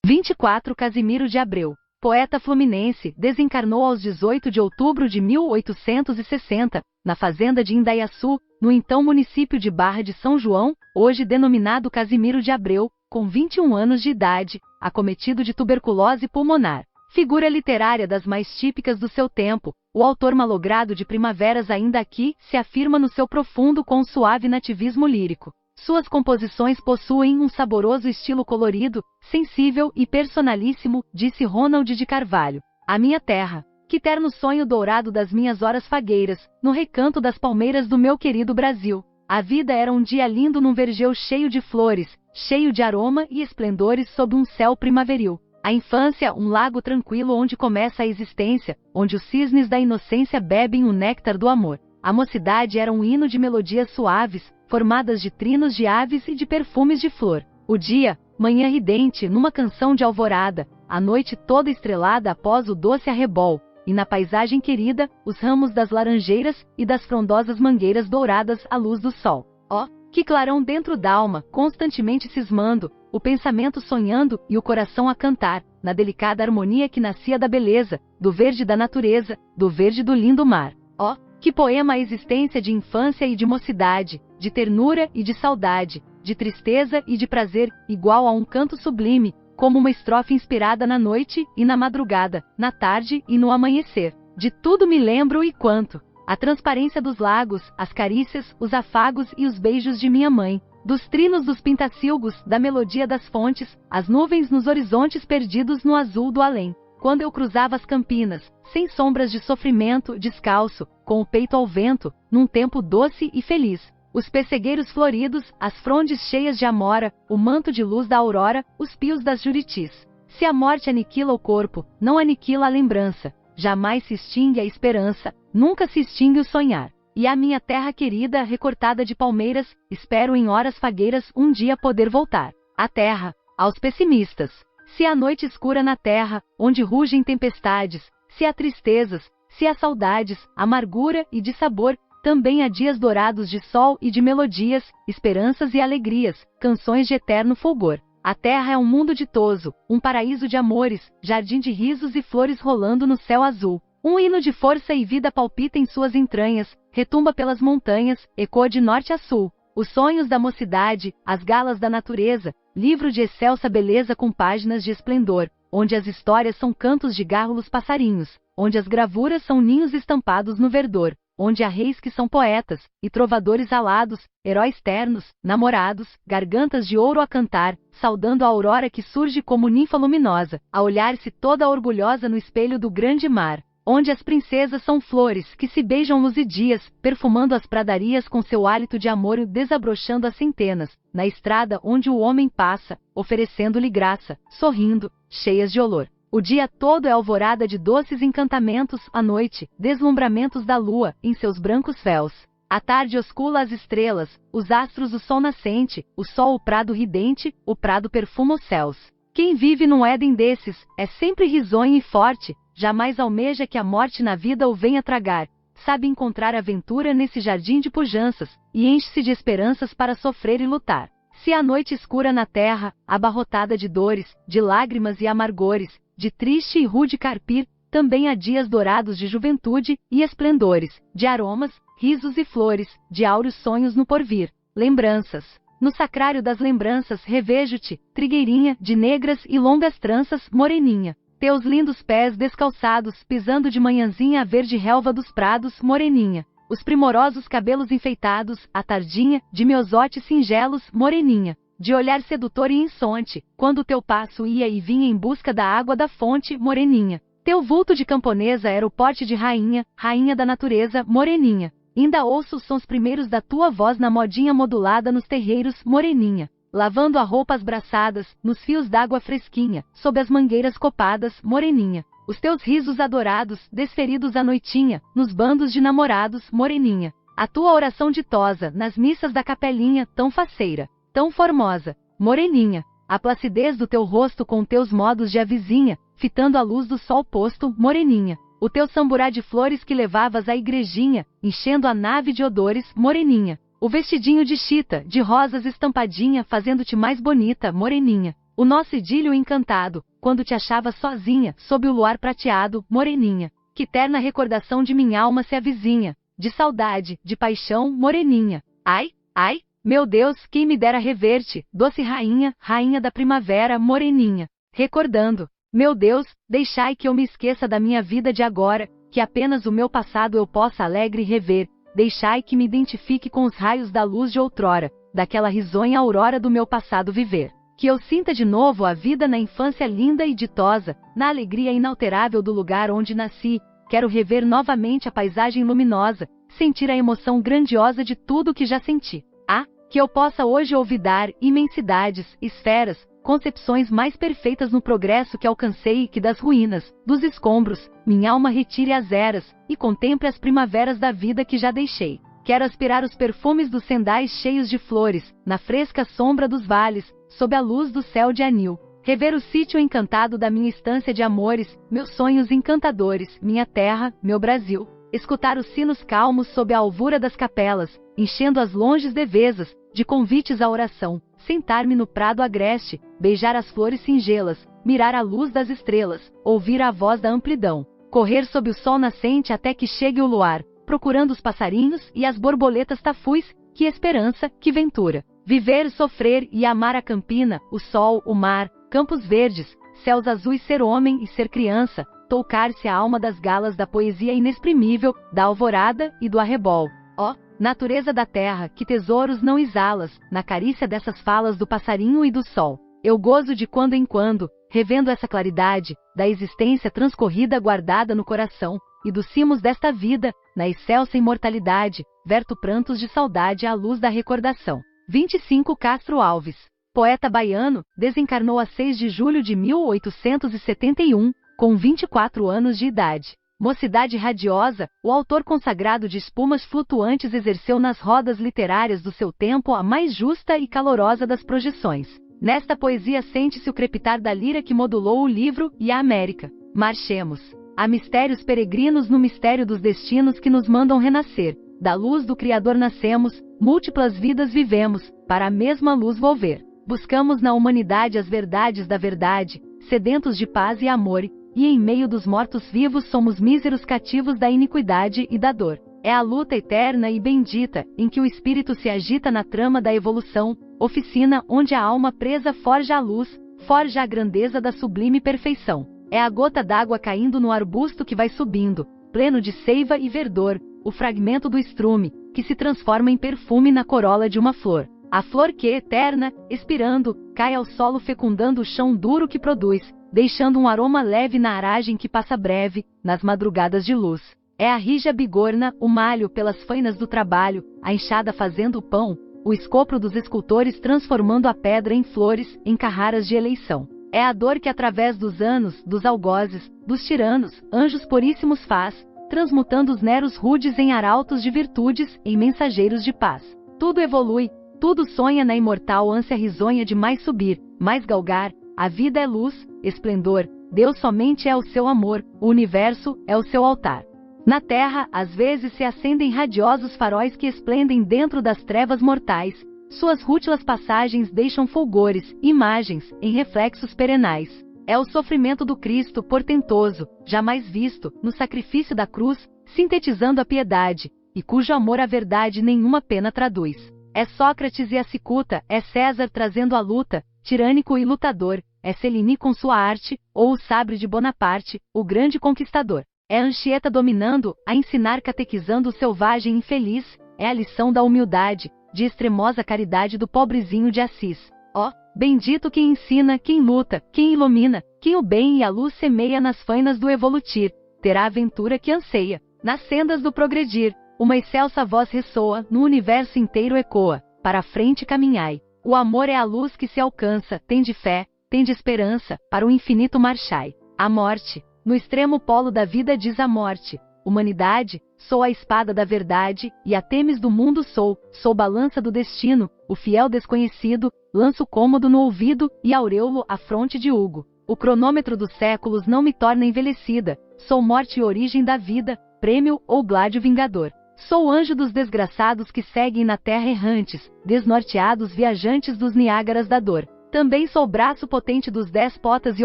24 Casimiro de Abreu, poeta fluminense, desencarnou aos 18 de outubro de 1860, na fazenda de Indaiaçu, no então município de Barra de São João, hoje denominado Casimiro de Abreu, com 21 anos de idade, acometido de tuberculose pulmonar. Figura literária das mais típicas do seu tempo, o autor malogrado de Primaveras ainda aqui se afirma no seu profundo com suave nativismo lírico. Suas composições possuem um saboroso estilo colorido, sensível e personalíssimo, disse Ronald de Carvalho. A minha terra, que terno sonho dourado das minhas horas fagueiras, no recanto das palmeiras do meu querido Brasil. A vida era um dia lindo num vergel cheio de flores, cheio de aroma e esplendores sob um céu primaveril. A infância, um lago tranquilo onde começa a existência, onde os cisnes da inocência bebem o néctar do amor. A mocidade era um hino de melodias suaves, formadas de trinos de aves e de perfumes de flor. O dia, manhã ridente, numa canção de alvorada, a noite toda estrelada após o doce arrebol, e na paisagem querida, os ramos das laranjeiras e das frondosas mangueiras douradas à luz do sol. Oh, que clarão dentro d'alma, constantemente cismando, o pensamento sonhando e o coração a cantar, na delicada harmonia que nascia da beleza, do verde da natureza, do verde do lindo mar. Oh, que poema a existência de infância e de mocidade, de ternura e de saudade, de tristeza e de prazer, igual a um canto sublime, como uma estrofe inspirada na noite e na madrugada, na tarde e no amanhecer. De tudo me lembro e quanto. A transparência dos lagos, as carícias, os afagos e os beijos de minha mãe, dos trinos dos pintacilgos, da melodia das fontes, as nuvens nos horizontes perdidos no azul do além. Quando eu cruzava as campinas, sem sombras de sofrimento, descalço, com o peito ao vento, num tempo doce e feliz. Os pessegueiros floridos, as frondes cheias de amora, o manto de luz da aurora, os pios das juritis. Se a morte aniquila o corpo, não aniquila a lembrança. Jamais se extingue a esperança, nunca se extingue o sonhar. E a minha terra querida, recortada de palmeiras, espero em horas fagueiras um dia poder voltar. A terra, aos pessimistas. Se há noite escura na terra, onde rugem tempestades, se há tristezas, se há saudades, amargura e dissabor, também há dias dourados de sol e de melodias, esperanças e alegrias, canções de eterno fulgor. A terra é um mundo ditoso, um paraíso de amores, jardim de risos e flores rolando no céu azul. Um hino de força e vida palpita em suas entranhas, retumba pelas montanhas, ecoa de norte a sul. Os sonhos da mocidade, as galas da natureza, livro de excelsa beleza com páginas de esplendor, onde as histórias são cantos de gárrulos passarinhos, onde as gravuras são ninhos estampados no verdor, onde há reis que são poetas, e trovadores alados, heróis ternos, namorados, gargantas de ouro a cantar, saudando a aurora que surge como ninfa luminosa, a olhar-se toda orgulhosa no espelho do grande mar, onde as princesas são flores que se beijam luzidias, perfumando as pradarias com seu hálito de amor e desabrochando as centenas, na estrada onde o homem passa, oferecendo-lhe graça, sorrindo, cheias de olor. O dia todo é alvorada de doces encantamentos, a noite, deslumbramentos da lua, em seus brancos véus. A tarde oscula as estrelas, os astros o sol nascente, o sol o prado ridente, o prado perfuma os céus. Quem vive num Éden desses, é sempre risonho e forte, jamais almeja que a morte na vida o venha tragar, sabe encontrar aventura nesse jardim de pujanças, e enche-se de esperanças para sofrer e lutar. Se a noite escura na terra, abarrotada de dores, de lágrimas e amargores, de triste e rude carpir, também há dias dourados de juventude e esplendores, de aromas, risos e flores, de áureos sonhos no porvir. Lembranças. No sacrário das lembranças revejo-te, trigueirinha, de negras e longas tranças, moreninha. Teus lindos pés descalçados, pisando de manhãzinha a verde relva dos prados, moreninha. Os primorosos cabelos enfeitados, à tardinha, de meus otes singelos, moreninha. De olhar sedutor e insonte, quando teu passo ia e vinha em busca da água da fonte, moreninha. Teu vulto de camponesa era o porte de rainha, rainha da natureza, moreninha. Ainda ouço os sons primeiros da tua voz na modinha modulada nos terreiros, moreninha. Lavando a roupa às braçadas, nos fios d'água fresquinha, sob as mangueiras copadas, moreninha. Os teus risos adorados, desferidos à noitinha, nos bandos de namorados, moreninha. A tua oração ditosa, nas missas da capelinha, tão faceira, tão formosa, moreninha. A placidez do teu rosto com teus modos de avizinha, fitando a luz do sol posto, moreninha. O teu samburá de flores que levavas à igrejinha, enchendo a nave de odores, moreninha. O vestidinho de chita, de rosas estampadinha, fazendo-te mais bonita, moreninha. O nosso idílio encantado, quando te achava sozinha, sob o luar prateado, moreninha. Que terna recordação de minha alma se avizinha, de saudade, de paixão, moreninha. Ai, ai, meu Deus, quem me dera rever-te, doce rainha, rainha da primavera, moreninha. Recordando, meu Deus, deixai que eu me esqueça da minha vida de agora, que apenas o meu passado eu possa alegre rever. Deixai que me identifique com os raios da luz de outrora, daquela risonha aurora do meu passado viver. Que eu sinta de novo a vida na infância linda e ditosa, na alegria inalterável do lugar onde nasci. Quero rever novamente a paisagem luminosa, sentir a emoção grandiosa de tudo que já senti. Ah, que eu possa hoje olvidar imensidades, esferas, concepções mais perfeitas no progresso que alcancei e que das ruínas, dos escombros, minha alma retire as eras, e contemple as primaveras da vida que já deixei. Quero aspirar os perfumes dos cendais cheios de flores, na fresca sombra dos vales, sob a luz do céu de anil. Rever o sítio encantado da minha estância de amores, meus sonhos encantadores, minha terra, meu Brasil. Escutar os sinos calmos sob a alvura das capelas, enchendo as longes devesas, de convites à oração. Sentar-me no prado agreste, beijar as flores singelas, mirar a luz das estrelas, ouvir a voz da amplidão. Correr sob o sol nascente até que chegue o luar, procurando os passarinhos e as borboletas tafus, que esperança, que ventura. Viver, sofrer e amar a campina, o sol, o mar, campos verdes, céus azuis, ser homem e ser criança, tocar-se a alma das galas da poesia inexprimível, da alvorada e do arrebol. Ó, natureza da terra, que tesouros não exalas, na carícia dessas falas do passarinho e do sol. Eu gozo de quando em quando, revendo essa claridade, da existência transcorrida guardada no coração, e dos cimos desta vida, na excelsa imortalidade, verto prantos de saudade à luz da recordação. 25 Castro Alves, poeta baiano, desencarnou a 6 de julho de 1871, com 24 anos de idade. Mocidade radiosa, o autor consagrado de Espumas Flutuantes exerceu nas rodas literárias do seu tempo a mais justa e calorosa das projeções. Nesta poesia sente-se o crepitar da lira que modulou o livro e a América. Marchemos. Há mistérios peregrinos no mistério dos destinos que nos mandam renascer. Da luz do Criador nascemos, múltiplas vidas vivemos, para a mesma luz volver. Buscamos na humanidade as verdades da verdade, sedentos de paz e amor, e em meio dos mortos-vivos somos míseros cativos da iniquidade e da dor. É a luta eterna e bendita, em que o espírito se agita na trama da evolução, oficina onde a alma presa forja a luz, forja a grandeza da sublime perfeição. É a gota d'água caindo no arbusto que vai subindo, pleno de seiva e verdor, o fragmento do estrume, que se transforma em perfume na corola de uma flor. A flor que, eterna, expirando, cai ao solo fecundando o chão duro que produz, deixando um aroma leve na aragem que passa breve, nas madrugadas de luz. É a rija bigorna, o malho pelas fainas do trabalho, a enxada fazendo o pão, o escopro dos escultores transformando a pedra em flores, em carraras de eleição. É a dor que através dos anos, dos algozes, dos tiranos, anjos puríssimos faz, transmutando os neros rudes em arautos de virtudes, em mensageiros de paz. Tudo evolui, tudo sonha na imortal ânsia risonha de mais subir, mais galgar. A vida é luz, esplendor, Deus somente é o seu amor, o universo é o seu altar. Na terra, às vezes se acendem radiosos faróis que esplendem dentro das trevas mortais. Suas rútilas passagens deixam fulgores, imagens, em reflexos perenais. É o sofrimento do Cristo portentoso, jamais visto, no sacrifício da cruz, sintetizando a piedade, e cujo amor à verdade nenhuma pena traduz. É Sócrates e a cicuta, é César trazendo a luta, tirânico e lutador, é Céline com sua arte, ou o sabre de Bonaparte, o grande conquistador. É Anchieta dominando, a ensinar catequizando o selvagem infeliz, é a lição da humildade, de extremosa caridade do pobrezinho de Assis. Ó, bendito quem ensina, quem luta, quem ilumina, quem o bem e a luz semeia nas fainas do evolutir, terá a aventura que anseia, nas sendas do progredir. Uma excelsa voz ressoa, no universo inteiro ecoa, para a frente caminhai. O amor é a luz que se alcança, tende fé, tende esperança, para o infinito marchai. A morte, no extremo polo da vida diz a morte, humanidade, sou a espada da verdade, e a temes do mundo sou balança do destino, o fiel desconhecido, lanço cômodo no ouvido, e auréolo à fronte de Hugo. O cronômetro dos séculos não me torna envelhecida, sou morte e origem da vida, prêmio ou gládio vingador. Sou anjo dos desgraçados que seguem na terra errantes, desnorteados viajantes dos Niágaras da dor. Também sou braço potente dos déspotas e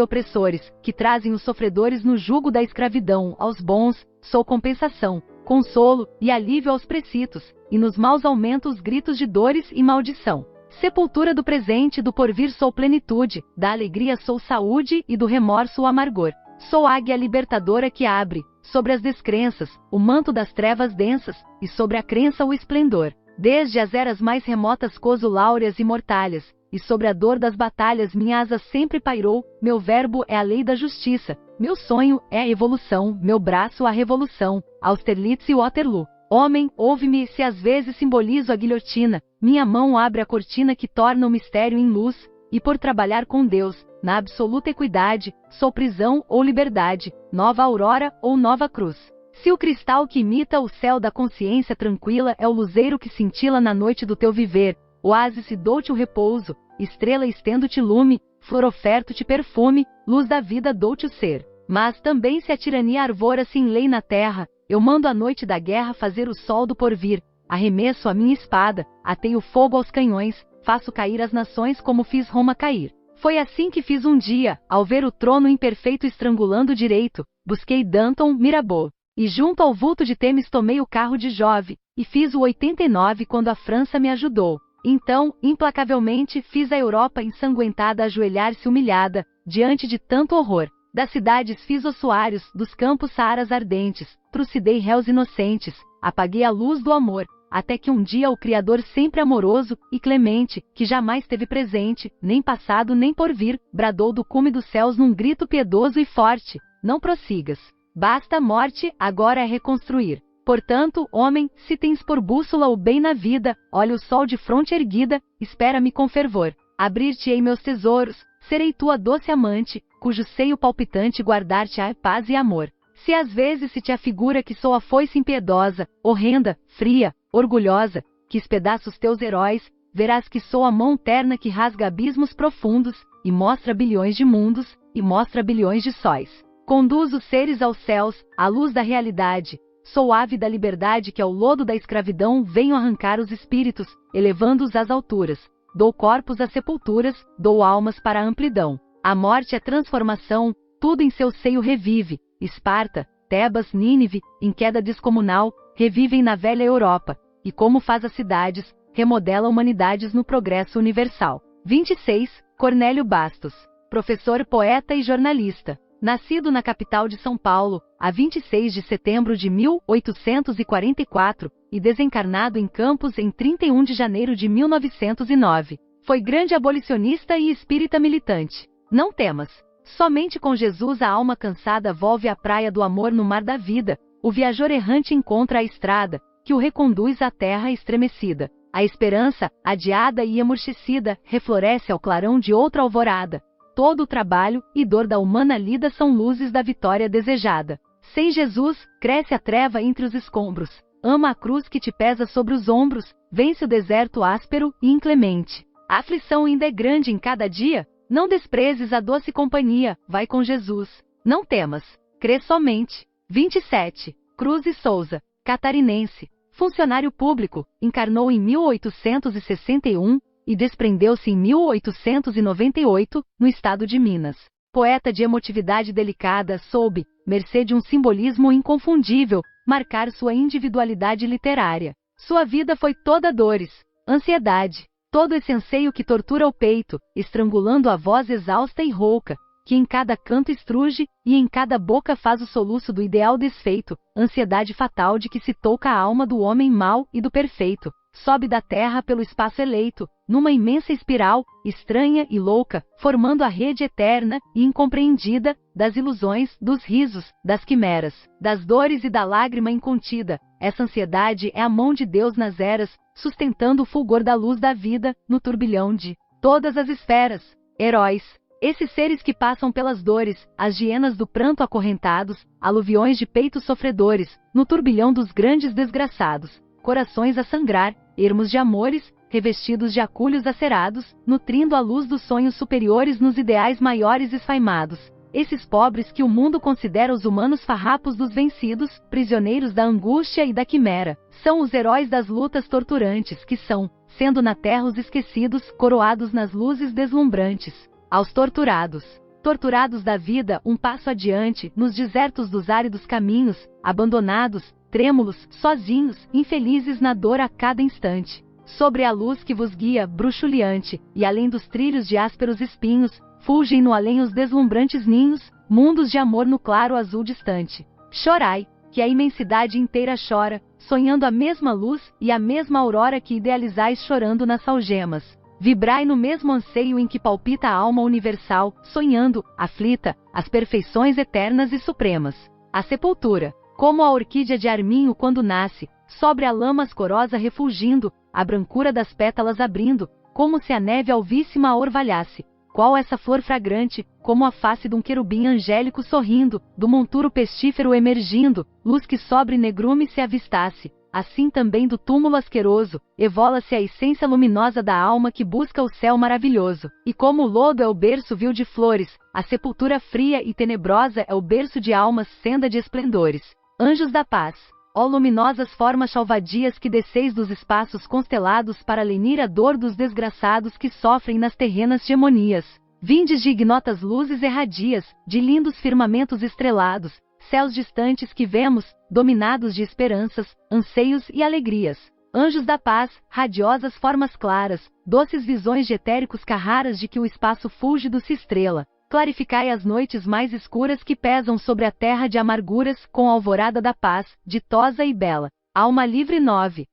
opressores, que trazem os sofredores no jugo da escravidão. Aos bons, sou compensação, consolo e alívio aos precisos, e nos maus aumento os gritos de dores e maldição. Sepultura do presente e do porvir sou plenitude, da alegria sou saúde e do remorso o amargor. Sou águia libertadora que abre, sobre as descrenças, o manto das trevas densas, e sobre a crença o esplendor. Desde as eras mais remotas coso láureas e mortalhas, e sobre a dor das batalhas minha asa sempre pairou, meu verbo é a lei da justiça, meu sonho é a evolução, meu braço a revolução, Austerlitz e Waterloo. Homem, ouve-me se às vezes simbolizo a guilhotina, minha mão abre a cortina que torna o mistério em luz, e por trabalhar com Deus, na absoluta equidade, sou prisão ou liberdade, nova aurora ou nova cruz. Se o cristal que imita o céu da consciência tranquila é o luzeiro que cintila na noite do teu viver, oásis dou-te o repouso, estrela estendo-te lume, flor oferto-te perfume, luz da vida dou-te o ser. Mas também se a tirania arvora-se em lei na terra, eu mando a noite da guerra fazer o sol do porvir, arremesso a minha espada, ateio fogo aos canhões, faço cair as nações como fiz Roma cair. Foi assim que fiz um dia, ao ver o trono imperfeito estrangulando o direito, busquei Danton, Mirabeau. E junto ao vulto de Temis tomei o carro de Jove, e fiz o 89 quando a França me ajudou. Então, implacavelmente, fiz a Europa ensanguentada ajoelhar-se humilhada, diante de tanto horror. Das cidades fiz ossuários, dos campos saaras ardentes, trucidei réus inocentes, apaguei a luz do amor, até que um dia o Criador sempre amoroso e clemente, que jamais teve presente, nem passado nem porvir, bradou do cume dos céus num grito piedoso e forte: não prossigas. Basta a morte, agora é reconstruir. Portanto, homem, se tens por bússola o bem na vida, olha o sol de fronte erguida, espera-me com fervor. Abrir-te-ei meus tesouros, serei tua doce amante, cujo seio palpitante guardar-te-á paz e amor. Se às vezes se te afigura que sou a foice impiedosa, horrenda, fria, orgulhosa, que espedaça os teus heróis, verás que sou a mão terna que rasga abismos profundos, e mostra bilhões de mundos, e mostra bilhões de sóis. Conduz os seres aos céus, à luz da realidade. Sou ave da liberdade que ao lodo da escravidão venho arrancar os espíritos, elevando-os às alturas. Dou corpos às sepulturas, dou almas para a amplidão. A morte é transformação, tudo em seu seio revive. Esparta, Tebas, Nínive, em queda descomunal, revivem na velha Europa. E como faz as cidades, remodela humanidades no progresso universal. 26. Cornélio Bastos. Professor, poeta e jornalista. Nascido na capital de São Paulo, a 26 de setembro de 1844, e desencarnado em Campos em 31 de janeiro de 1909. Foi grande abolicionista e espírita militante. Não temas. Somente com Jesus a alma cansada volve à praia do amor no mar da vida, o viajor errante encontra a estrada, que o reconduz à terra estremecida. A esperança, adiada e emurchecida, refloresce ao clarão de outra alvorada. Todo o trabalho e dor da humana lida são luzes da vitória desejada. Sem Jesus, cresce a treva entre os escombros. Ama a cruz que te pesa sobre os ombros, vence o deserto áspero e inclemente. A aflição ainda é grande em cada dia, não desprezes a doce companhia, vai com Jesus. Não temas, crê somente. 27. Cruz e Souza, catarinense, funcionário público, encarnou em 1861, e desprendeu-se em 1898, no estado de Minas. Poeta de emotividade delicada, soube, mercê de um simbolismo inconfundível, marcar sua individualidade literária. Sua vida foi toda dores, ansiedade, todo esse anseio que tortura o peito, estrangulando a voz exausta e rouca, que em cada canto estruge e em cada boca faz o soluço do ideal desfeito, ansiedade fatal de que se touca a alma do homem mau e do perfeito. Sobe da terra pelo espaço eleito, numa imensa espiral, estranha e louca, formando a rede eterna e incompreendida, das ilusões, dos risos, das quimeras, das dores e da lágrima incontida. Essa ansiedade é a mão de Deus nas eras, sustentando o fulgor da luz da vida, no turbilhão de todas as esferas. Heróis. Esses seres que passam pelas dores, as hienas do pranto acorrentados, aluviões de peitos sofredores, no turbilhão dos grandes desgraçados. Corações a sangrar, ermos de amores, revestidos de aculhos acerados, nutrindo a luz dos sonhos superiores nos ideais maiores esfaimados. Esses pobres que o mundo considera os humanos farrapos dos vencidos, prisioneiros da angústia e da quimera, são os heróis das lutas torturantes que são, sendo na terra os esquecidos, coroados nas luzes deslumbrantes. Aos torturados, torturados da vida, um passo adiante, nos desertos dos áridos caminhos, abandonados, trêmulos, sozinhos, infelizes na dor a cada instante. Sobre a luz que vos guia, bruxuleante, e além dos trilhos de ásperos espinhos, fulgem no além os deslumbrantes ninhos, mundos de amor no claro azul distante. Chorai, que a imensidade inteira chora, sonhando a mesma luz e a mesma aurora que idealizais chorando nas algemas. Vibrai no mesmo anseio em que palpita a alma universal, sonhando, aflita, as perfeições eternas e supremas. A sepultura, como a orquídea de arminho quando nasce, sobre a lama ascorosa refulgindo, a brancura das pétalas abrindo, como se a neve alvíssima a orvalhasse. Qual essa flor fragrante, como a face de um querubim angélico sorrindo, do monturo pestífero emergindo, luz que sobre negrume se avistasse. Assim também do túmulo asqueroso, evola-se a essência luminosa da alma que busca o céu maravilhoso. E como o lodo é o berço vil de flores, a sepultura fria e tenebrosa é o berço de almas senda de esplendores. Anjos da paz, ó luminosas formas chalvadias que desceis dos espaços constelados para lenir a dor dos desgraçados que sofrem nas terrenas gemonias. Vindes de ignotas luzes erradias, de lindos firmamentos estrelados, céus distantes que vemos, dominados de esperanças, anseios e alegrias. Anjos da paz, radiosas formas claras, doces visões de etéricos carraras de que o espaço fúlgido se estrela. Clarificai as noites mais escuras que pesam sobre a terra de amarguras, com a alvorada da paz, ditosa e bela. Alma Livre 9.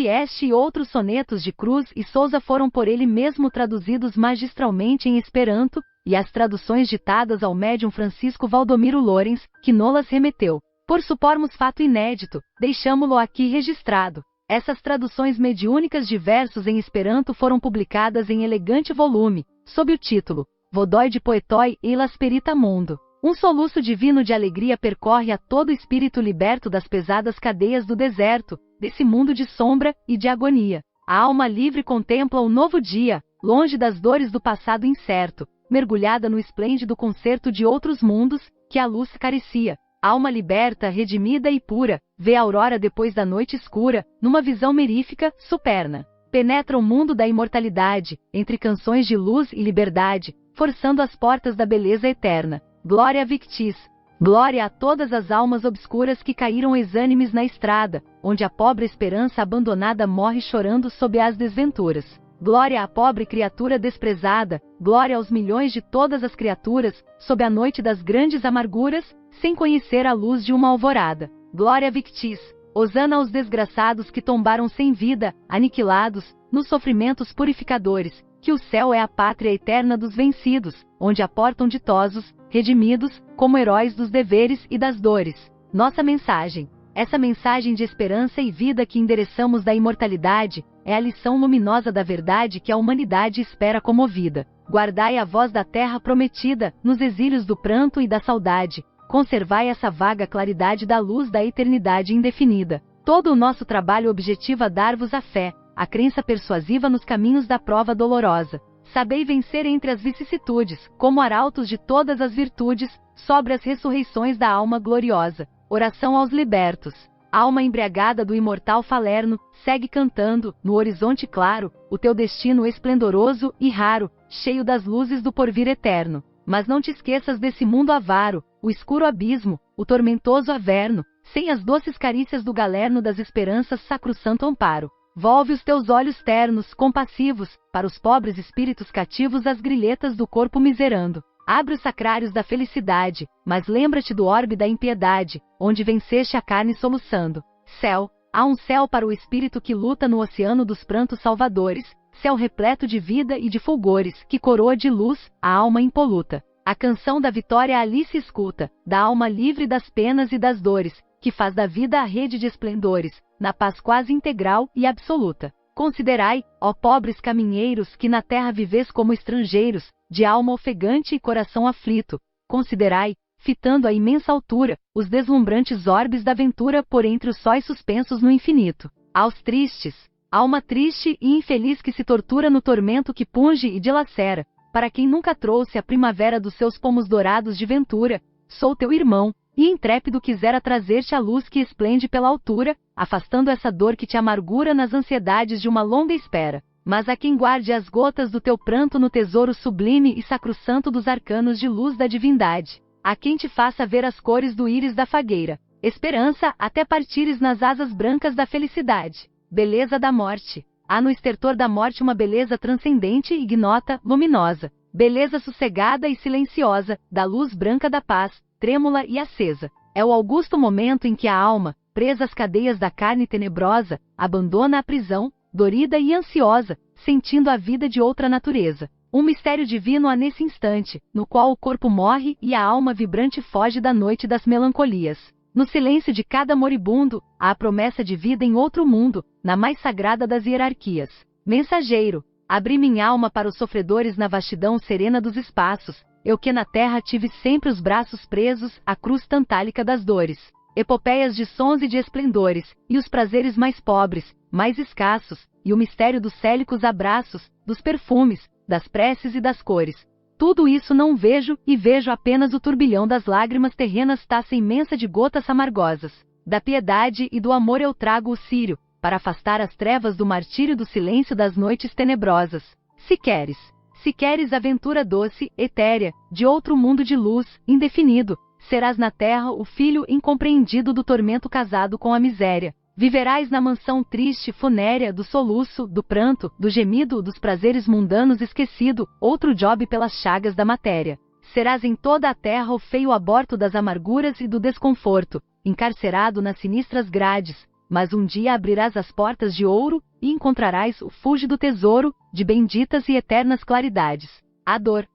Este e outros sonetos de Cruz e Souza foram por ele mesmo traduzidos magistralmente em Esperanto, e as traduções ditadas ao médium Francisco Valdomiro Lorenz, que nolas remeteu. Por supormos fato inédito, deixamo-lo aqui registrado. Essas traduções mediúnicas de versos em Esperanto foram publicadas em elegante volume, sob o título Vodoi de Poetoi e Lasperita Mundo. Um soluço divino de alegria percorre a todo espírito liberto das pesadas cadeias do deserto, desse mundo de sombra e de agonia. A alma livre contempla o novo dia, longe das dores do passado incerto, mergulhada no esplêndido concerto de outros mundos, que a luz acaricia. Alma liberta, redimida e pura, vê a aurora depois da noite escura, numa visão merífica, superna. Penetra o mundo da imortalidade, entre canções de luz e liberdade, forçando as portas da beleza eterna. Glória Victis. Glória a todas as almas obscuras que caíram exânimes na estrada, onde a pobre esperança abandonada morre chorando sob as desventuras. Glória à pobre criatura desprezada, glória aos milhões de todas as criaturas, sob a noite das grandes amarguras, sem conhecer a luz de uma alvorada. Glória Victis. Hosana aos desgraçados que tombaram sem vida, aniquilados, nos sofrimentos purificadores, que o céu é a pátria eterna dos vencidos, onde aportam ditosos, redimidos, como heróis dos deveres e das dores. Nossa mensagem. Essa mensagem de esperança e vida que endereçamos da imortalidade, é a lição luminosa da verdade que a humanidade espera comovida. Guardai a voz da terra prometida, nos exílios do pranto e da saudade. Conservai essa vaga claridade da luz da eternidade indefinida. Todo o nosso trabalho objetiva dar-vos a fé, a crença persuasiva nos caminhos da prova dolorosa. Sabei vencer entre as vicissitudes, como arautos de todas as virtudes, sobre as ressurreições da alma gloriosa. Oração aos libertos. Alma embriagada do imortal Falerno, segue cantando, no horizonte claro, o teu destino esplendoroso e raro, cheio das luzes do porvir eterno. Mas não te esqueças desse mundo avaro, o escuro abismo, o tormentoso averno, sem as doces carícias do galerno das esperanças sacrosanto amparo. Volve os teus olhos ternos, compassivos, para os pobres espíritos cativos às grilhetas do corpo miserando. Abre os sacrários da felicidade, mas lembra-te do orbe da impiedade, onde venceste a carne soluçando. Céu, há um céu para o espírito que luta no oceano dos prantos salvadores, céu repleto de vida e de fulgores, que coroa de luz a alma impoluta. A canção da vitória ali se escuta, da alma livre das penas e das dores, que faz da vida a rede de esplendores, na paz quase integral e absoluta. Considerai, ó pobres caminheiros que na terra vives como estrangeiros, de alma ofegante e coração aflito. Considerai, fitando a imensa altura, os deslumbrantes orbes da ventura por entre os sóis suspensos no infinito. Aos tristes, alma triste e infeliz que se tortura no tormento que punge e dilacera, para quem nunca trouxe a primavera dos seus pomos dourados de ventura, sou teu irmão, e intrépido quisera trazer-te a luz que esplende pela altura, afastando essa dor que te amargura nas ansiedades de uma longa espera. Mas a quem guarde as gotas do teu pranto no tesouro sublime e sacrossanto dos arcanos de luz da divindade. A quem te faça ver as cores do íris da fagueira. Esperança, até partires nas asas brancas da felicidade. Beleza da morte. Há no estertor da morte uma beleza transcendente, ignota, luminosa. Beleza sossegada e silenciosa, da luz branca da paz, trêmula e acesa. É o augusto momento em que a alma, presa às cadeias da carne tenebrosa, abandona a prisão, dorida e ansiosa, sentindo a vida de outra natureza. Um mistério divino há nesse instante, no qual o corpo morre e a alma vibrante foge da noite das melancolias. No silêncio de cada moribundo, há a promessa de vida em outro mundo, na mais sagrada das hierarquias. Mensageiro, abri minha alma para os sofredores na vastidão serena dos espaços, eu que na terra tive sempre os braços presos à cruz tantálica das dores. Epopeias de sons e de esplendores, e os prazeres mais pobres, mais escassos, e o mistério dos célicos abraços, dos perfumes, das preces e das cores. Tudo isso não vejo, e vejo apenas o turbilhão das lágrimas terrenas, taça imensa de gotas amargosas. Da piedade e do amor eu trago o círio, para afastar as trevas do martírio do silêncio das noites tenebrosas. Se queres aventura doce, etérea, de outro mundo de luz, indefinido, serás na terra o filho incompreendido do tormento casado com a miséria. Viverás na mansão triste, funérea, do soluço, do pranto, do gemido, dos prazeres mundanos esquecido, outro job pelas chagas da matéria. Serás em toda a terra o feio aborto das amarguras e do desconforto, encarcerado nas sinistras grades, mas um dia abrirás as portas de ouro, e encontrarás o fúlgido tesouro, de benditas e eternas claridades. A dor,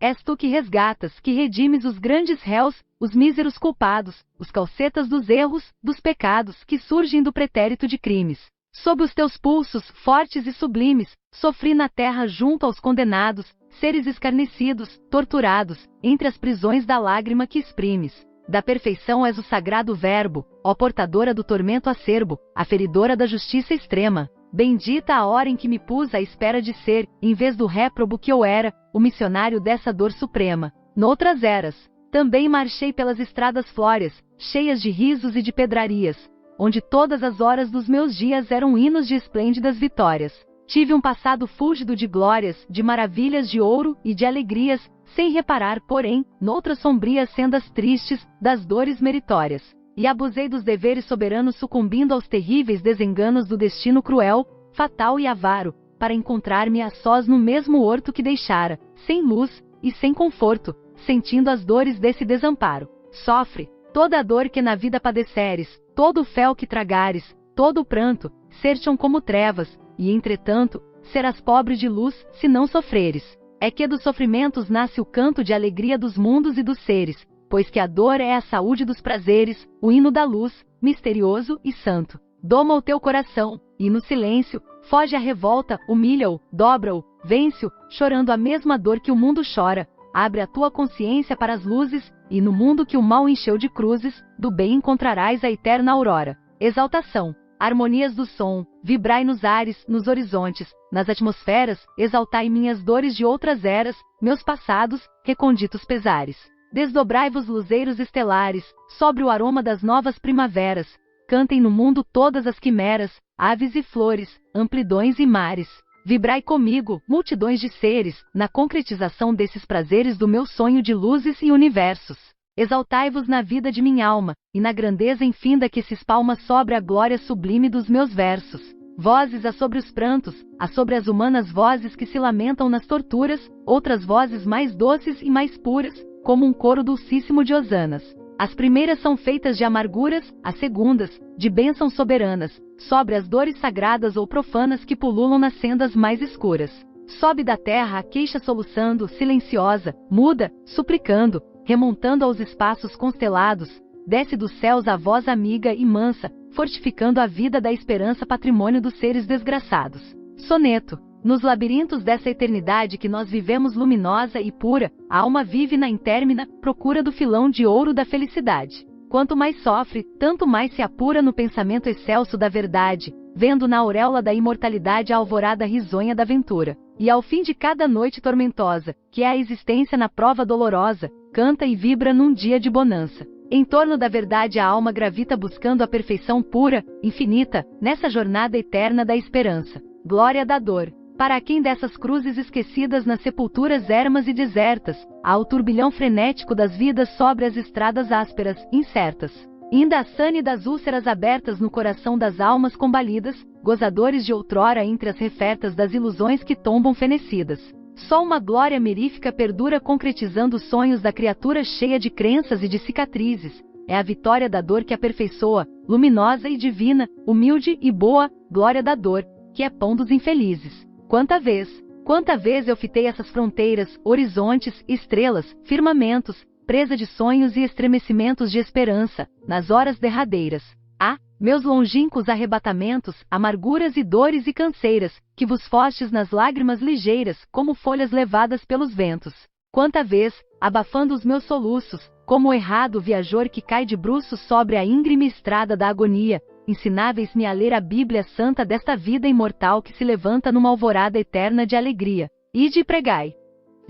és tu que resgatas, que redimes os grandes réus, os míseros culpados, os calcetas dos erros, dos pecados que surgem do pretérito de crimes. Sob os teus pulsos, fortes e sublimes, sofri na terra junto aos condenados, seres escarnecidos, torturados, entre as prisões da lágrima que exprimes. Da perfeição és o sagrado verbo, ó portadora do tormento acerbo, aferidora da justiça extrema. Bendita a hora em que me pus à espera de ser, em vez do réprobo que eu era, o missionário dessa dor suprema. Noutras eras, também marchei pelas estradas flóreas, cheias de risos e de pedrarias, onde todas as horas dos meus dias eram hinos de esplêndidas vitórias. Tive um passado fúlgido de glórias, de maravilhas de ouro e de alegrias, sem reparar, porém, noutras sombrias sendas tristes, das dores meritórias. E abusei dos deveres soberanos sucumbindo aos terríveis desenganos do destino cruel, fatal e avaro, para encontrar-me a sós no mesmo horto que deixara, sem luz e sem conforto, sentindo as dores desse desamparo. Sofre, toda a dor que na vida padeceres, todo o fel que tragares, todo o pranto, ser-te-ão como trevas, e entretanto, serás pobre de luz, se não sofreres. É que dos sofrimentos nasce o canto de alegria dos mundos e dos seres, pois que a dor é a saúde dos prazeres, o hino da luz, misterioso e santo. Doma o teu coração, e no silêncio, foge a revolta, humilha-o, dobra-o, vence-o, chorando a mesma dor que o mundo chora. Abre a tua consciência para as luzes, e no mundo que o mal encheu de cruzes, do bem encontrarás a eterna aurora. Exaltação, harmonias do som, vibrai nos ares, nos horizontes, nas atmosferas, exaltai minhas dores de outras eras, meus passados, reconditos pesares. Desdobrai-vos luzeiros estelares, sobre o aroma das novas primaveras, cantem no mundo todas as quimeras, aves e flores, amplidões e mares. Vibrai comigo, multidões de seres, na concretização desses prazeres do meu sonho de luzes e universos. Exaltai-vos na vida de minha alma, e na grandeza infinda que se espalma sobre a glória sublime dos meus versos. Vozes há sobre os prantos, há sobre as humanas vozes que se lamentam nas torturas, outras vozes mais doces e mais puras, como um coro dulcíssimo de hosanas. As primeiras são feitas de amarguras, as segundas, de bênçãos soberanas, sobre as dores sagradas ou profanas que pululam nas sendas mais escuras. Sobe da terra a queixa soluçando, silenciosa, muda, suplicando, remontando aos espaços constelados, desce dos céus a voz amiga e mansa, fortificando a vida da esperança, patrimônio dos seres desgraçados. Soneto. Nos labirintos dessa eternidade que nós vivemos luminosa e pura, a alma vive na intérmina procura do filão de ouro da felicidade. Quanto mais sofre, tanto mais se apura no pensamento excelso da verdade, vendo na auréola da imortalidade a alvorada risonha da ventura. E ao fim de cada noite tormentosa, que é a existência na prova dolorosa, canta e vibra num dia de bonança. Em torno da verdade a alma gravita buscando a perfeição pura, infinita, nessa jornada eterna da esperança. Glória da dor. Para quem dessas cruzes esquecidas nas sepulturas ermas e desertas, há o turbilhão frenético das vidas sobre as estradas ásperas, incertas. Inda a sane das úlceras abertas no coração das almas combalidas, gozadores de outrora entre as refertas das ilusões que tombam fenecidas. Só uma glória merífica perdura concretizando os sonhos da criatura cheia de crenças e de cicatrizes. É a vitória da dor que aperfeiçoa, luminosa e divina, humilde e boa, glória da dor, que é pão dos infelizes. Quanta vez eu fitei essas fronteiras, horizontes, estrelas, firmamentos, presa de sonhos e estremecimentos de esperança, nas horas derradeiras. Ah, meus longínquos arrebatamentos, amarguras e dores e canseiras, que vos fostes nas lágrimas ligeiras, como folhas levadas pelos ventos. Quanta vez, abafando os meus soluços, como o errado viajor que cai de bruços sobre a íngreme estrada da agonia, ensináveis-me a ler a Bíblia Santa desta vida imortal que se levanta numa alvorada eterna de alegria. Ide e pregai.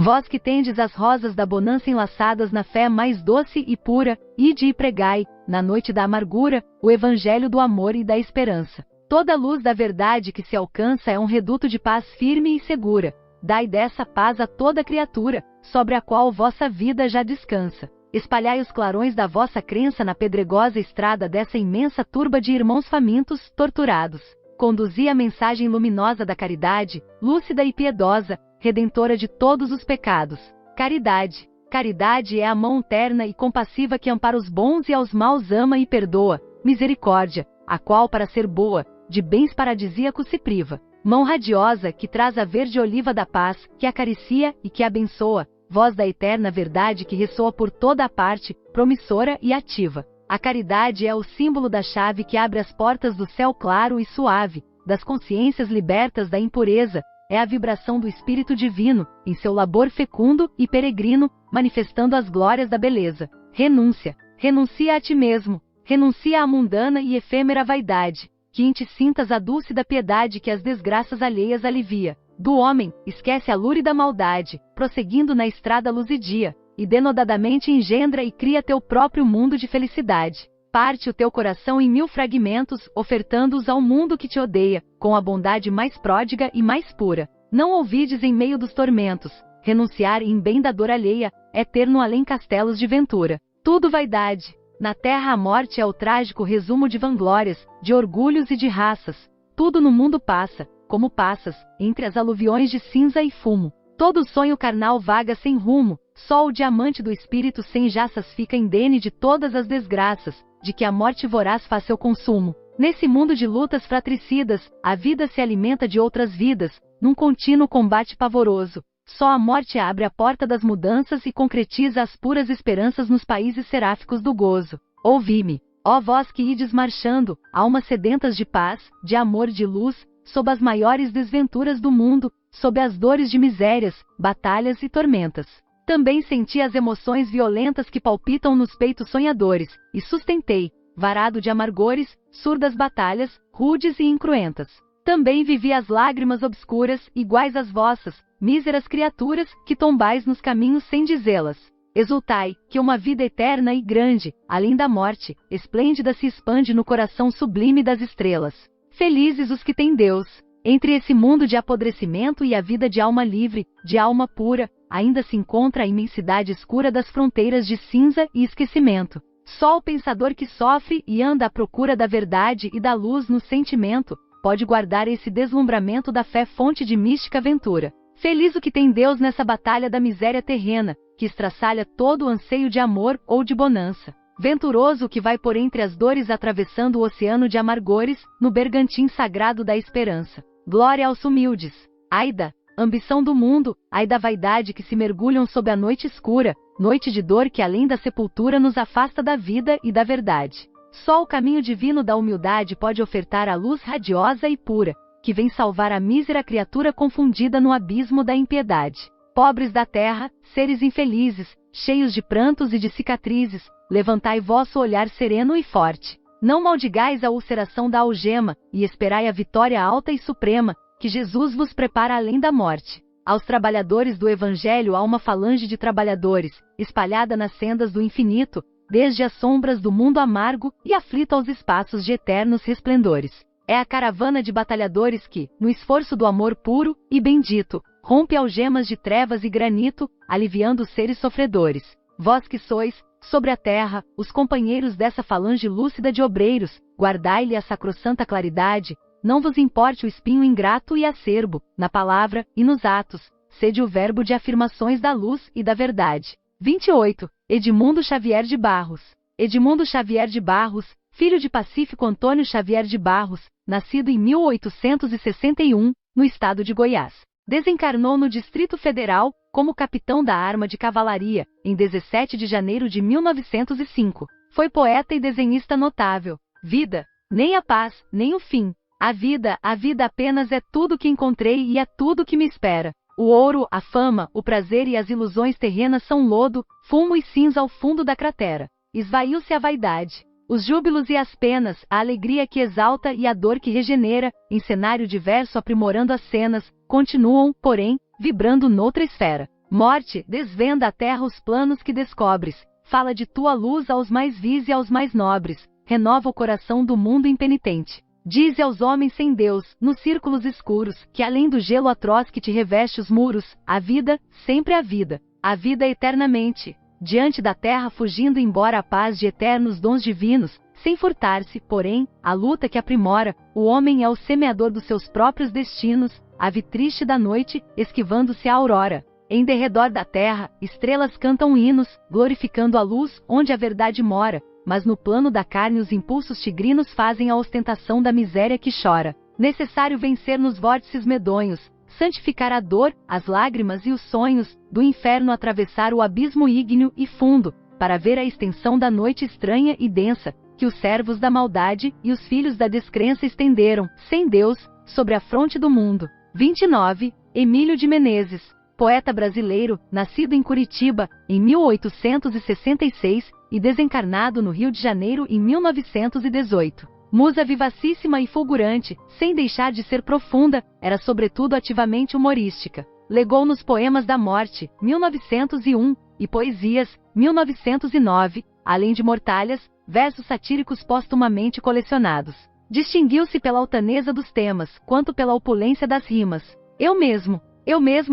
Vós que tendes as rosas da bonança enlaçadas na fé mais doce e pura, ide e pregai, na noite da amargura, o evangelho do amor e da esperança. Toda a luz da verdade que se alcança é um reduto de paz firme e segura. Dai dessa paz a toda criatura, sobre a qual vossa vida já descansa. Espalhai os clarões da vossa crença na pedregosa estrada dessa imensa turba de irmãos famintos, torturados. Conduzi a mensagem luminosa da caridade, lúcida e piedosa, redentora de todos os pecados. Caridade. Caridade é a mão terna e compassiva que ampara os bons e aos maus ama e perdoa. Misericórdia, a qual para ser boa, de bens paradisíacos se priva. Mão radiosa que traz a verde oliva da paz, que acaricia e que abençoa. Voz da eterna verdade que ressoa por toda a parte, promissora e ativa. A caridade é o símbolo da chave que abre as portas do céu claro e suave, das consciências libertas da impureza. É a vibração do Espírito Divino, em seu labor fecundo e peregrino, manifestando as glórias da beleza. Renúncia. Renuncia a ti mesmo. Renuncia à mundana e efêmera vaidade. Que em ti sintas a dúlcida piedade que as desgraças alheias alivia. Do homem, esquece a lúrida maldade, prosseguindo na estrada luzidia, e denodadamente engendra e cria teu próprio mundo de felicidade. Parte o teu coração em 1000 fragmentos, ofertando-os ao mundo que te odeia, com a bondade mais pródiga e mais pura. Não ouvides em meio dos tormentos. Renunciar em bem da dor alheia, é ter no além castelos de ventura. Tudo vaidade. Na terra a morte é o trágico resumo de vanglórias, de orgulhos e de raças. Tudo no mundo passa, como passas, entre as aluviões de cinza e fumo. Todo sonho carnal vaga sem rumo, só o diamante do espírito sem jaças fica indene de todas as desgraças, de que a morte voraz faz seu consumo. Nesse mundo de lutas fratricidas, a vida se alimenta de outras vidas, num contínuo combate pavoroso. Só a morte abre a porta das mudanças e concretiza as puras esperanças nos países seráficos do gozo. Ouvi-me, ó vós que ides marchando, almas sedentas de paz, de amor, de luz, sob as maiores desventuras do mundo, sob as dores de misérias, batalhas e tormentas. Também senti as emoções violentas que palpitam nos peitos sonhadores, e sustentei, varado de amargores, surdas batalhas, rudes e incruentas. Também vivi as lágrimas obscuras, iguais às vossas, míseras criaturas, que tombais nos caminhos sem dizê-las. Exultai, que uma vida eterna e grande, além da morte, esplêndida se expande no coração sublime das estrelas. Felizes os que têm Deus. Entre esse mundo de apodrecimento e a vida de alma livre, de alma pura, ainda se encontra a imensidade escura das fronteiras de cinza e esquecimento. Só o pensador que sofre e anda à procura da verdade e da luz no sentimento, pode guardar esse deslumbramento da fé fonte de mística ventura. Feliz o que tem Deus nessa batalha da miséria terrena, que estraçalha todo o anseio de amor ou de bonança. Venturoso o que vai por entre as dores atravessando o oceano de amargores, no bergantim sagrado da esperança. Glória aos humildes. Ai da ambição do mundo, ai da vaidade que se mergulham sob a noite escura, noite de dor que além da sepultura nos afasta da vida e da verdade. Só o caminho divino da humildade pode ofertar a luz radiosa e pura, que vem salvar a mísera criatura confundida no abismo da impiedade. Pobres da terra, seres infelizes, cheios de prantos e de cicatrizes, levantai vosso olhar sereno e forte. Não maldigais a ulceração da algema, e esperai a vitória alta e suprema, que Jesus vos prepara além da morte. Aos trabalhadores do Evangelho há uma falange de trabalhadores, espalhada nas sendas do infinito, desde as sombras do mundo amargo e aflito aos espaços de eternos resplendores. É a caravana de batalhadores que, no esforço do amor puro e bendito, rompe algemas de trevas e granito, aliviando os seres sofredores. Vós que sois, sobre a terra, os companheiros dessa falange lúcida de obreiros, guardai-lhe a sacrossanta claridade, não vos importe o espinho ingrato e acerbo, na palavra e nos atos, sede o verbo de afirmações da luz e da verdade. 28. Edmundo Xavier de Barros. Edmundo Xavier de Barros, filho de Pacífico Antônio Xavier de Barros, nascido em 1861, no estado de Goiás. Desencarnou no Distrito Federal, como capitão da arma de cavalaria, em 17 de janeiro de 1905. Foi poeta e desenhista notável. Vida, nem a paz, nem o fim. A vida apenas é tudo que encontrei e é tudo que me espera. O ouro, a fama, o prazer e as ilusões terrenas são lodo, fumo e cinza ao fundo da cratera. Esvaiu-se a vaidade, os júbilos e as penas, a alegria que exalta e a dor que regenera, em cenário diverso aprimorando as cenas, continuam, porém, vibrando noutra esfera. Morte, desvenda à terra os planos que descobres, fala de tua luz aos mais vis e aos mais nobres, renova o coração do mundo impenitente. Dize aos homens sem Deus, nos círculos escuros, que além do gelo atroz que te reveste os muros, a vida, sempre a vida eternamente, diante da terra fugindo embora a paz de eternos dons divinos, sem furtar-se, porém, a luta que aprimora, o homem é o semeador dos seus próprios destinos, ave triste da noite, esquivando-se a aurora. Em derredor da terra, estrelas cantam hinos, glorificando a luz, onde a verdade mora, mas no plano da carne os impulsos tigrinos fazem a ostentação da miséria que chora. Necessário vencer nos vórtices medonhos, santificar a dor, as lágrimas e os sonhos, do inferno atravessar o abismo ígneo e fundo, para ver a extensão da noite estranha e densa, que os servos da maldade e os filhos da descrença estenderam, sem Deus, sobre a fronte do mundo. 29. Emílio de Menezes, poeta brasileiro, nascido em Curitiba, em 1866, e desencarnado no Rio de Janeiro em 1918. Musa vivacíssima e fulgurante, sem deixar de ser profunda, era sobretudo ativamente humorística. Legou-nos Poemas da Morte, 1901, e Poesias, 1909, além de mortalhas, versos satíricos postumamente colecionados. Distinguiu-se pela altaneza dos temas, quanto pela opulência das rimas. Eu mesmo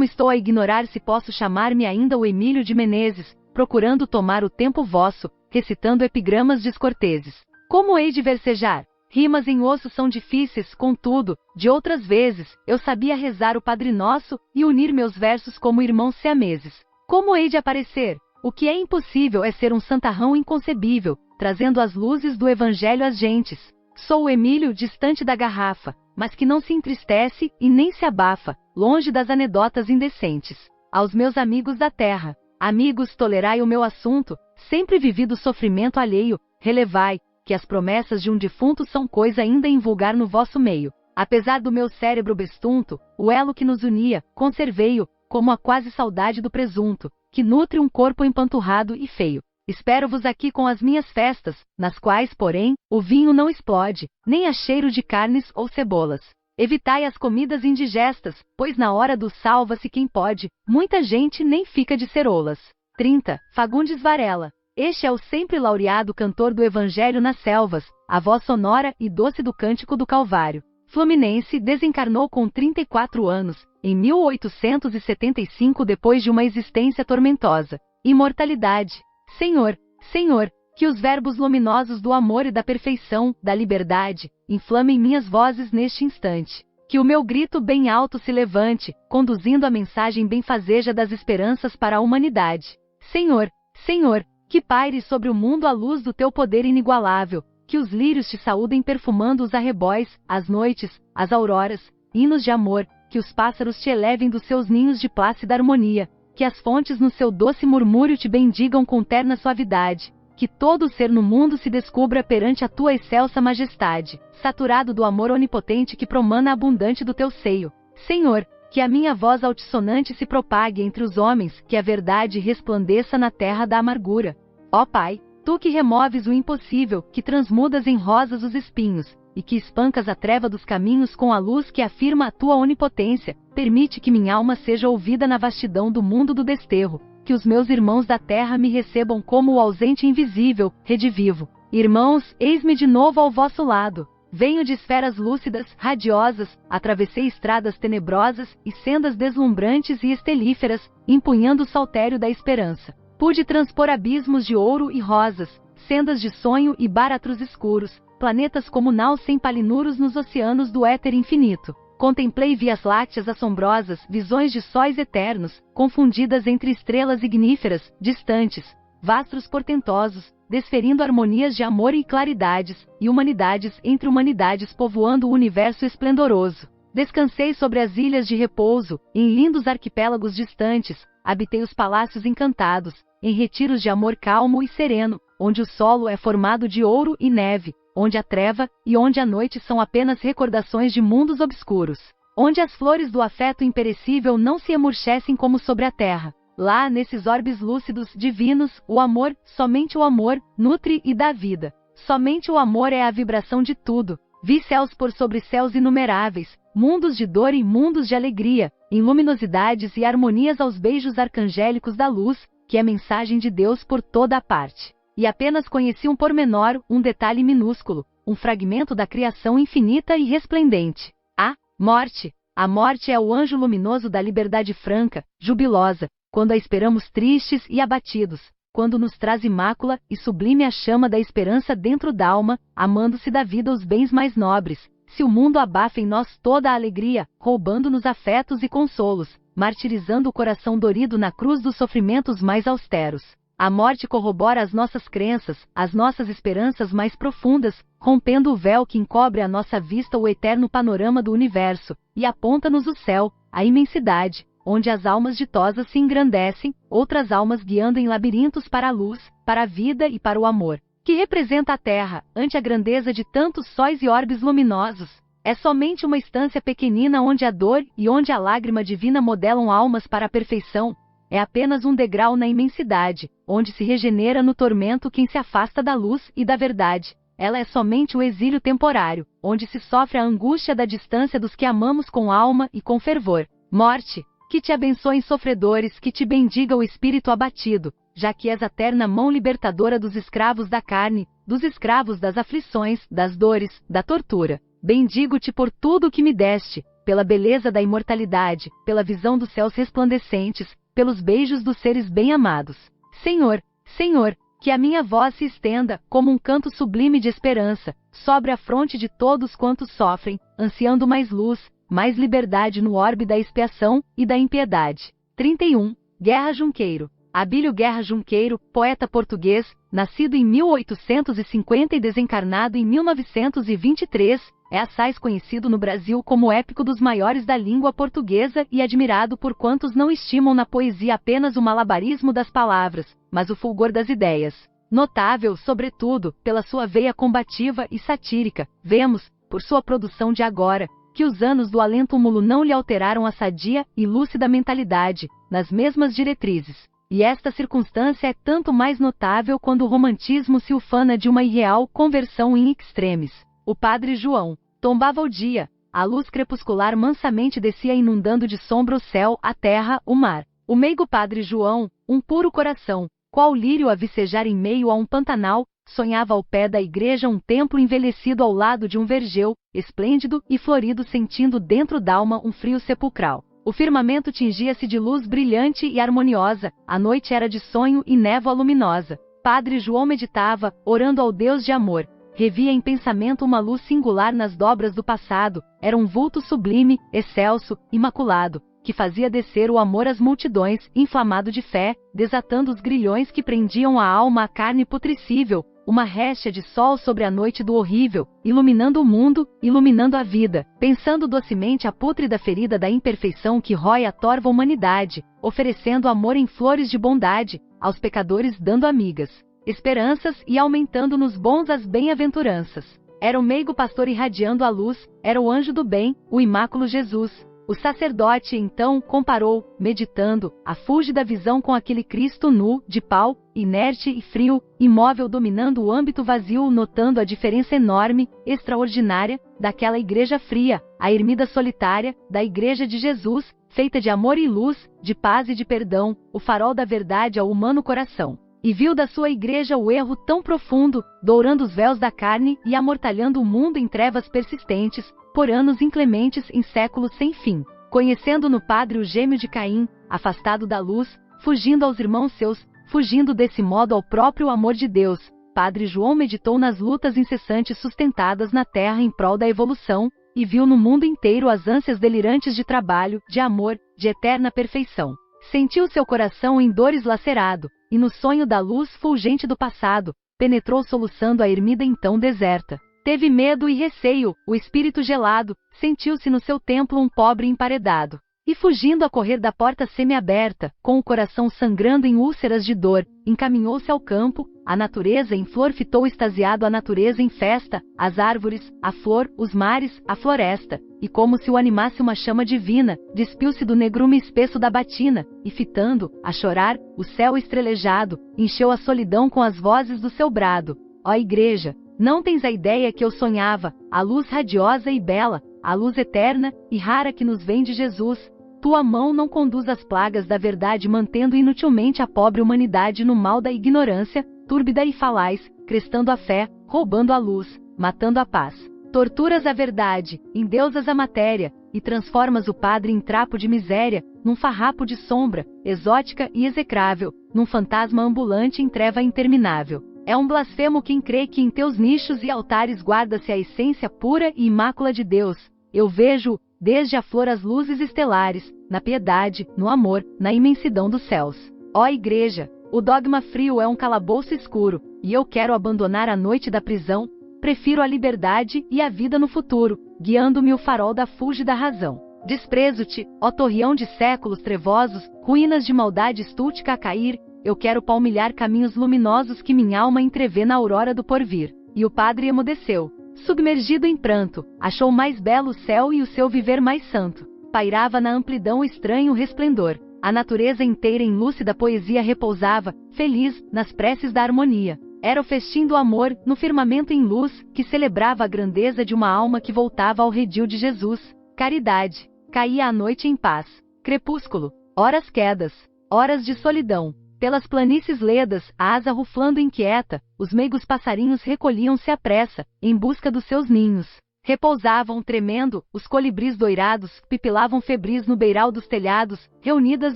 estou a ignorar se posso chamar-me ainda o Emílio de Menezes, procurando tomar o tempo vosso, recitando epigramas descorteses. Como hei de versejar? Rimas em osso são difíceis, contudo, de outras vezes, eu sabia rezar o Padre Nosso e unir meus versos como irmãos siameses. Como hei de aparecer? O que é impossível é ser um santarrão inconcebível, trazendo as luzes do Evangelho às gentes. Sou o Emílio distante da garrafa, mas que não se entristece e nem se abafa, longe das anedotas indecentes. Aos meus amigos da terra, amigos, tolerai o meu assunto, sempre vivi do sofrimento alheio, relevai, que as promessas de um defunto são coisa ainda invulgar no vosso meio. Apesar do meu cérebro bestunto, o elo que nos unia, conservei-o, como a quase saudade do presunto, que nutre um corpo empanturrado e feio. Espero-vos aqui com as minhas festas, nas quais, porém, o vinho não explode, nem há cheiro de carnes ou cebolas. Evitai as comidas indigestas, pois na hora do salva-se quem pode, muita gente nem fica de ceroulas. 30. Fagundes Varela. Este é o sempre laureado cantor do Evangelho nas selvas, a voz sonora e doce do Cântico do Calvário. Fluminense, desencarnou com 34 anos, em 1875, depois de uma existência tormentosa. Imortalidade. Senhor, Senhor, que os verbos luminosos do amor e da perfeição, da liberdade, inflamem minhas vozes neste instante. Que o meu grito bem alto se levante, conduzindo a mensagem benfazeja das esperanças para a humanidade. Senhor, Senhor, que paire sobre o mundo a luz do teu poder inigualável, que os lírios te saúdem perfumando os arrebóis, as noites, as auroras, hinos de amor, que os pássaros te elevem dos seus ninhos de plácida harmonia, que as fontes no seu doce murmúrio te bendigam com terna suavidade, que todo ser no mundo se descubra perante a tua excelsa majestade, saturado do amor onipotente que promana abundante do teu seio. Senhor, que a minha voz altissonante se propague entre os homens, que a verdade resplandeça na terra da amargura. Ó Pai, tu que removes o impossível, que transmudas em rosas os espinhos, e que espancas a treva dos caminhos com a luz que afirma a tua onipotência, permite que minha alma seja ouvida na vastidão do mundo do desterro, que os meus irmãos da terra me recebam como o ausente invisível, redivivo. Irmãos, eis-me de novo ao vosso lado. Venho de esferas lúcidas, radiosas, atravessei estradas tenebrosas e sendas deslumbrantes e estelíferas, empunhando o saltério da esperança. Pude transpor abismos de ouro e rosas, sendas de sonho e báratros escuros, planetas como naus sem palinuros nos oceanos do éter infinito. Contemplei vias lácteas assombrosas, visões de sóis eternos, confundidas entre estrelas igníferas, distantes, vastros portentosos, desferindo harmonias de amor e claridades, e humanidades entre humanidades povoando o universo esplendoroso. Descansei sobre as ilhas de repouso, em lindos arquipélagos distantes, habitei os palácios encantados, em retiros de amor calmo e sereno, onde o solo é formado de ouro e neve, onde a treva e onde a noite são apenas recordações de mundos obscuros, onde as flores do afeto imperecível não se emurchecem como sobre a terra. Lá, nesses orbes lúcidos, divinos, o amor, somente o amor, nutre e dá vida. Somente o amor é a vibração de tudo. Vi céus por sobre céus inumeráveis, mundos de dor e mundos de alegria, em luminosidades e harmonias aos beijos arcangélicos da luz, que é mensagem de Deus por toda a parte. E apenas conheci um pormenor, um detalhe minúsculo, um fragmento da criação infinita e resplendente. A morte. A morte é o anjo luminoso da liberdade franca, jubilosa, quando a esperamos tristes e abatidos, quando nos traz imácula e sublime a chama da esperança dentro d'alma, amando-se da vida os bens mais nobres, se o mundo abafa em nós toda a alegria, roubando-nos afetos e consolos, martirizando o coração dorido na cruz dos sofrimentos mais austeros. A morte corrobora as nossas crenças, as nossas esperanças mais profundas, rompendo o véu que encobre à nossa vista o eterno panorama do universo, e aponta-nos o céu, a imensidade, onde as almas ditosas se engrandecem, outras almas guiando em labirintos para a luz, para a vida e para o amor, que representa a terra, ante a grandeza de tantos sóis e orbes luminosos. É somente uma estância pequenina onde a dor e onde a lágrima divina modelam almas para a perfeição. É apenas um degrau na imensidade, onde se regenera no tormento quem se afasta da luz e da verdade. Ela é somente o exílio temporário, onde se sofre a angústia da distância dos que amamos com alma e com fervor. Morte, que te abençoem sofredores, que te bendiga o espírito abatido, já que és a terna mão libertadora dos escravos da carne, dos escravos das aflições, das dores, da tortura. Bendigo-te por tudo o que me deste, pela beleza da imortalidade, pela visão dos céus resplandecentes, pelos beijos dos seres bem-amados. Senhor, Senhor, que a minha voz se estenda, como um canto sublime de esperança, sobre a fronte de todos quantos sofrem, ansiando mais luz, mais liberdade no orbe da expiação e da impiedade. 31. Guerra Junqueiro. Abílio Guerra Junqueiro, poeta português, nascido em 1850 e desencarnado em 1923, é assaz conhecido no Brasil como épico dos maiores da língua portuguesa e admirado por quantos não estimam na poesia apenas o malabarismo das palavras, mas o fulgor das ideias. Notável, sobretudo, pela sua veia combativa e satírica, vemos, por sua produção de agora, que os anos do além-túmulo não lhe alteraram a sadia e lúcida mentalidade, nas mesmas diretrizes. E esta circunstância é tanto mais notável quando o romantismo se ufana de uma irreal conversão in extremis. O padre João. Tombava o dia, a luz crepuscular mansamente descia inundando de sombra o céu, a terra, o mar. O meigo padre João, um puro coração, qual lírio a vicejar em meio a um pantanal, sonhava ao pé da igreja um templo envelhecido ao lado de um vergel, esplêndido e florido, sentindo dentro d'alma um frio sepulcral. O firmamento tingia-se de luz brilhante e harmoniosa, a noite era de sonho e névoa luminosa. Padre João meditava, orando ao Deus de amor. Revia em pensamento uma luz singular nas dobras do passado, era um vulto sublime, excelso, imaculado, que fazia descer o amor às multidões, inflamado de fé, desatando os grilhões que prendiam a alma à carne putrescível, uma réstia de sol sobre a noite do horrível, iluminando o mundo, iluminando a vida, pensando docemente a pútrida ferida da imperfeição que rói a torva humanidade, oferecendo amor em flores de bondade, aos pecadores dando amigas, esperanças e aumentando nos bons as bem-aventuranças. Era o meigo pastor irradiando a luz, era o anjo do bem, o imáculo Jesus. O sacerdote então comparou, meditando, a fúlgida visão com aquele Cristo nu, de pau, inerte e frio, imóvel dominando o âmbito vazio, notando a diferença enorme, extraordinária, daquela igreja fria, a ermida solitária, da igreja de Jesus, feita de amor e luz, de paz e de perdão, o farol da verdade ao humano coração. E viu da sua igreja o erro tão profundo, dourando os véus da carne e amortalhando o mundo em trevas persistentes, por anos inclementes em séculos sem fim. Conhecendo no Padre o gêmeo de Caim, afastado da luz, fugindo aos irmãos seus, fugindo desse modo ao próprio amor de Deus, Padre João meditou nas lutas incessantes sustentadas na terra em prol da evolução, e viu no mundo inteiro as ânsias delirantes de trabalho, de amor, de eterna perfeição. Sentiu seu coração em dores lacerado, e no sonho da luz fulgente do passado, penetrou soluçando a ermida então deserta. Teve medo e receio, o espírito gelado, sentiu-se no seu templo um pobre emparedado. E fugindo a correr da porta semiaberta, com o coração sangrando em úlceras de dor, encaminhou-se ao campo, a natureza em flor fitou extasiado a natureza em festa, as árvores, a flor, os mares, a floresta, e como se o animasse uma chama divina, despiu-se do negrume espesso da batina, e fitando, a chorar, o céu estrelejado, encheu a solidão com as vozes do seu brado. Ó Igreja, não tens a ideia que eu sonhava, a luz radiosa e bela, a luz eterna e rara que nos vem de Jesus. Tua mão não conduz as plagas da verdade, mantendo inutilmente a pobre humanidade no mal da ignorância, túrbida e falaz, crestando a fé, roubando a luz, matando a paz. Torturas a verdade, endeusas a matéria, e transformas o Padre em trapo de miséria, num farrapo de sombra, exótica e execrável, num fantasma ambulante em treva interminável. É um blasfemo quem crê que em teus nichos e altares guarda-se a essência pura e imácula de Deus. Eu vejo, desde a flor as luzes estelares, na piedade, no amor, na imensidão dos céus. Ó Igreja, o dogma frio é um calabouço escuro, e eu quero abandonar a noite da prisão, prefiro a liberdade e a vida no futuro, guiando-me o farol da fúlgida razão. Desprezo-te, ó torreão de séculos trevosos, ruínas de maldade estúltica a cair, eu quero palmilhar caminhos luminosos que minha alma entrevê na aurora do porvir. E o padre emudeceu. Submergido em pranto, achou mais belo o céu e o seu viver mais santo. Pairava na amplidão estranho resplendor. A natureza inteira em lúcida poesia repousava, feliz, nas preces da harmonia. Era o festim do amor, no firmamento em luz, que celebrava a grandeza de uma alma que voltava ao redil de Jesus. Caridade. Caía a noite em paz. Crepúsculo. Horas quedas. Horas de solidão. Pelas planícies ledas, a asa ruflando inquieta, os meigos passarinhos recolhiam-se à pressa, em busca dos seus ninhos. Repousavam, tremendo, os colibris doirados, pipilavam febris no beiral dos telhados, reunidas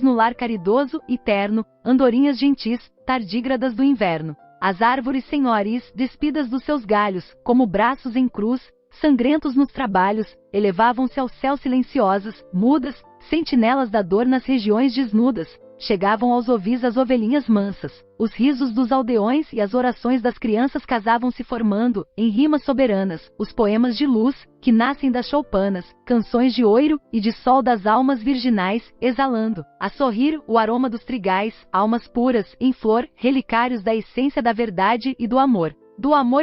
no lar caridoso e terno, andorinhas gentis, tardígradas do inverno. As árvores senhoris, despidas dos seus galhos, como braços em cruz, sangrentos nos trabalhos, elevavam-se ao céu silenciosas, mudas, sentinelas da dor nas regiões desnudas. Chegavam aos ovis as ovelhinhas mansas, os risos dos aldeões e as orações das crianças casavam-se formando, em rimas soberanas, os poemas de luz, que nascem das choupanas, canções de oiro e de sol das almas virginais, exalando, a sorrir, o aroma dos trigais, almas puras, em flor, relicários da essência da verdade e do amor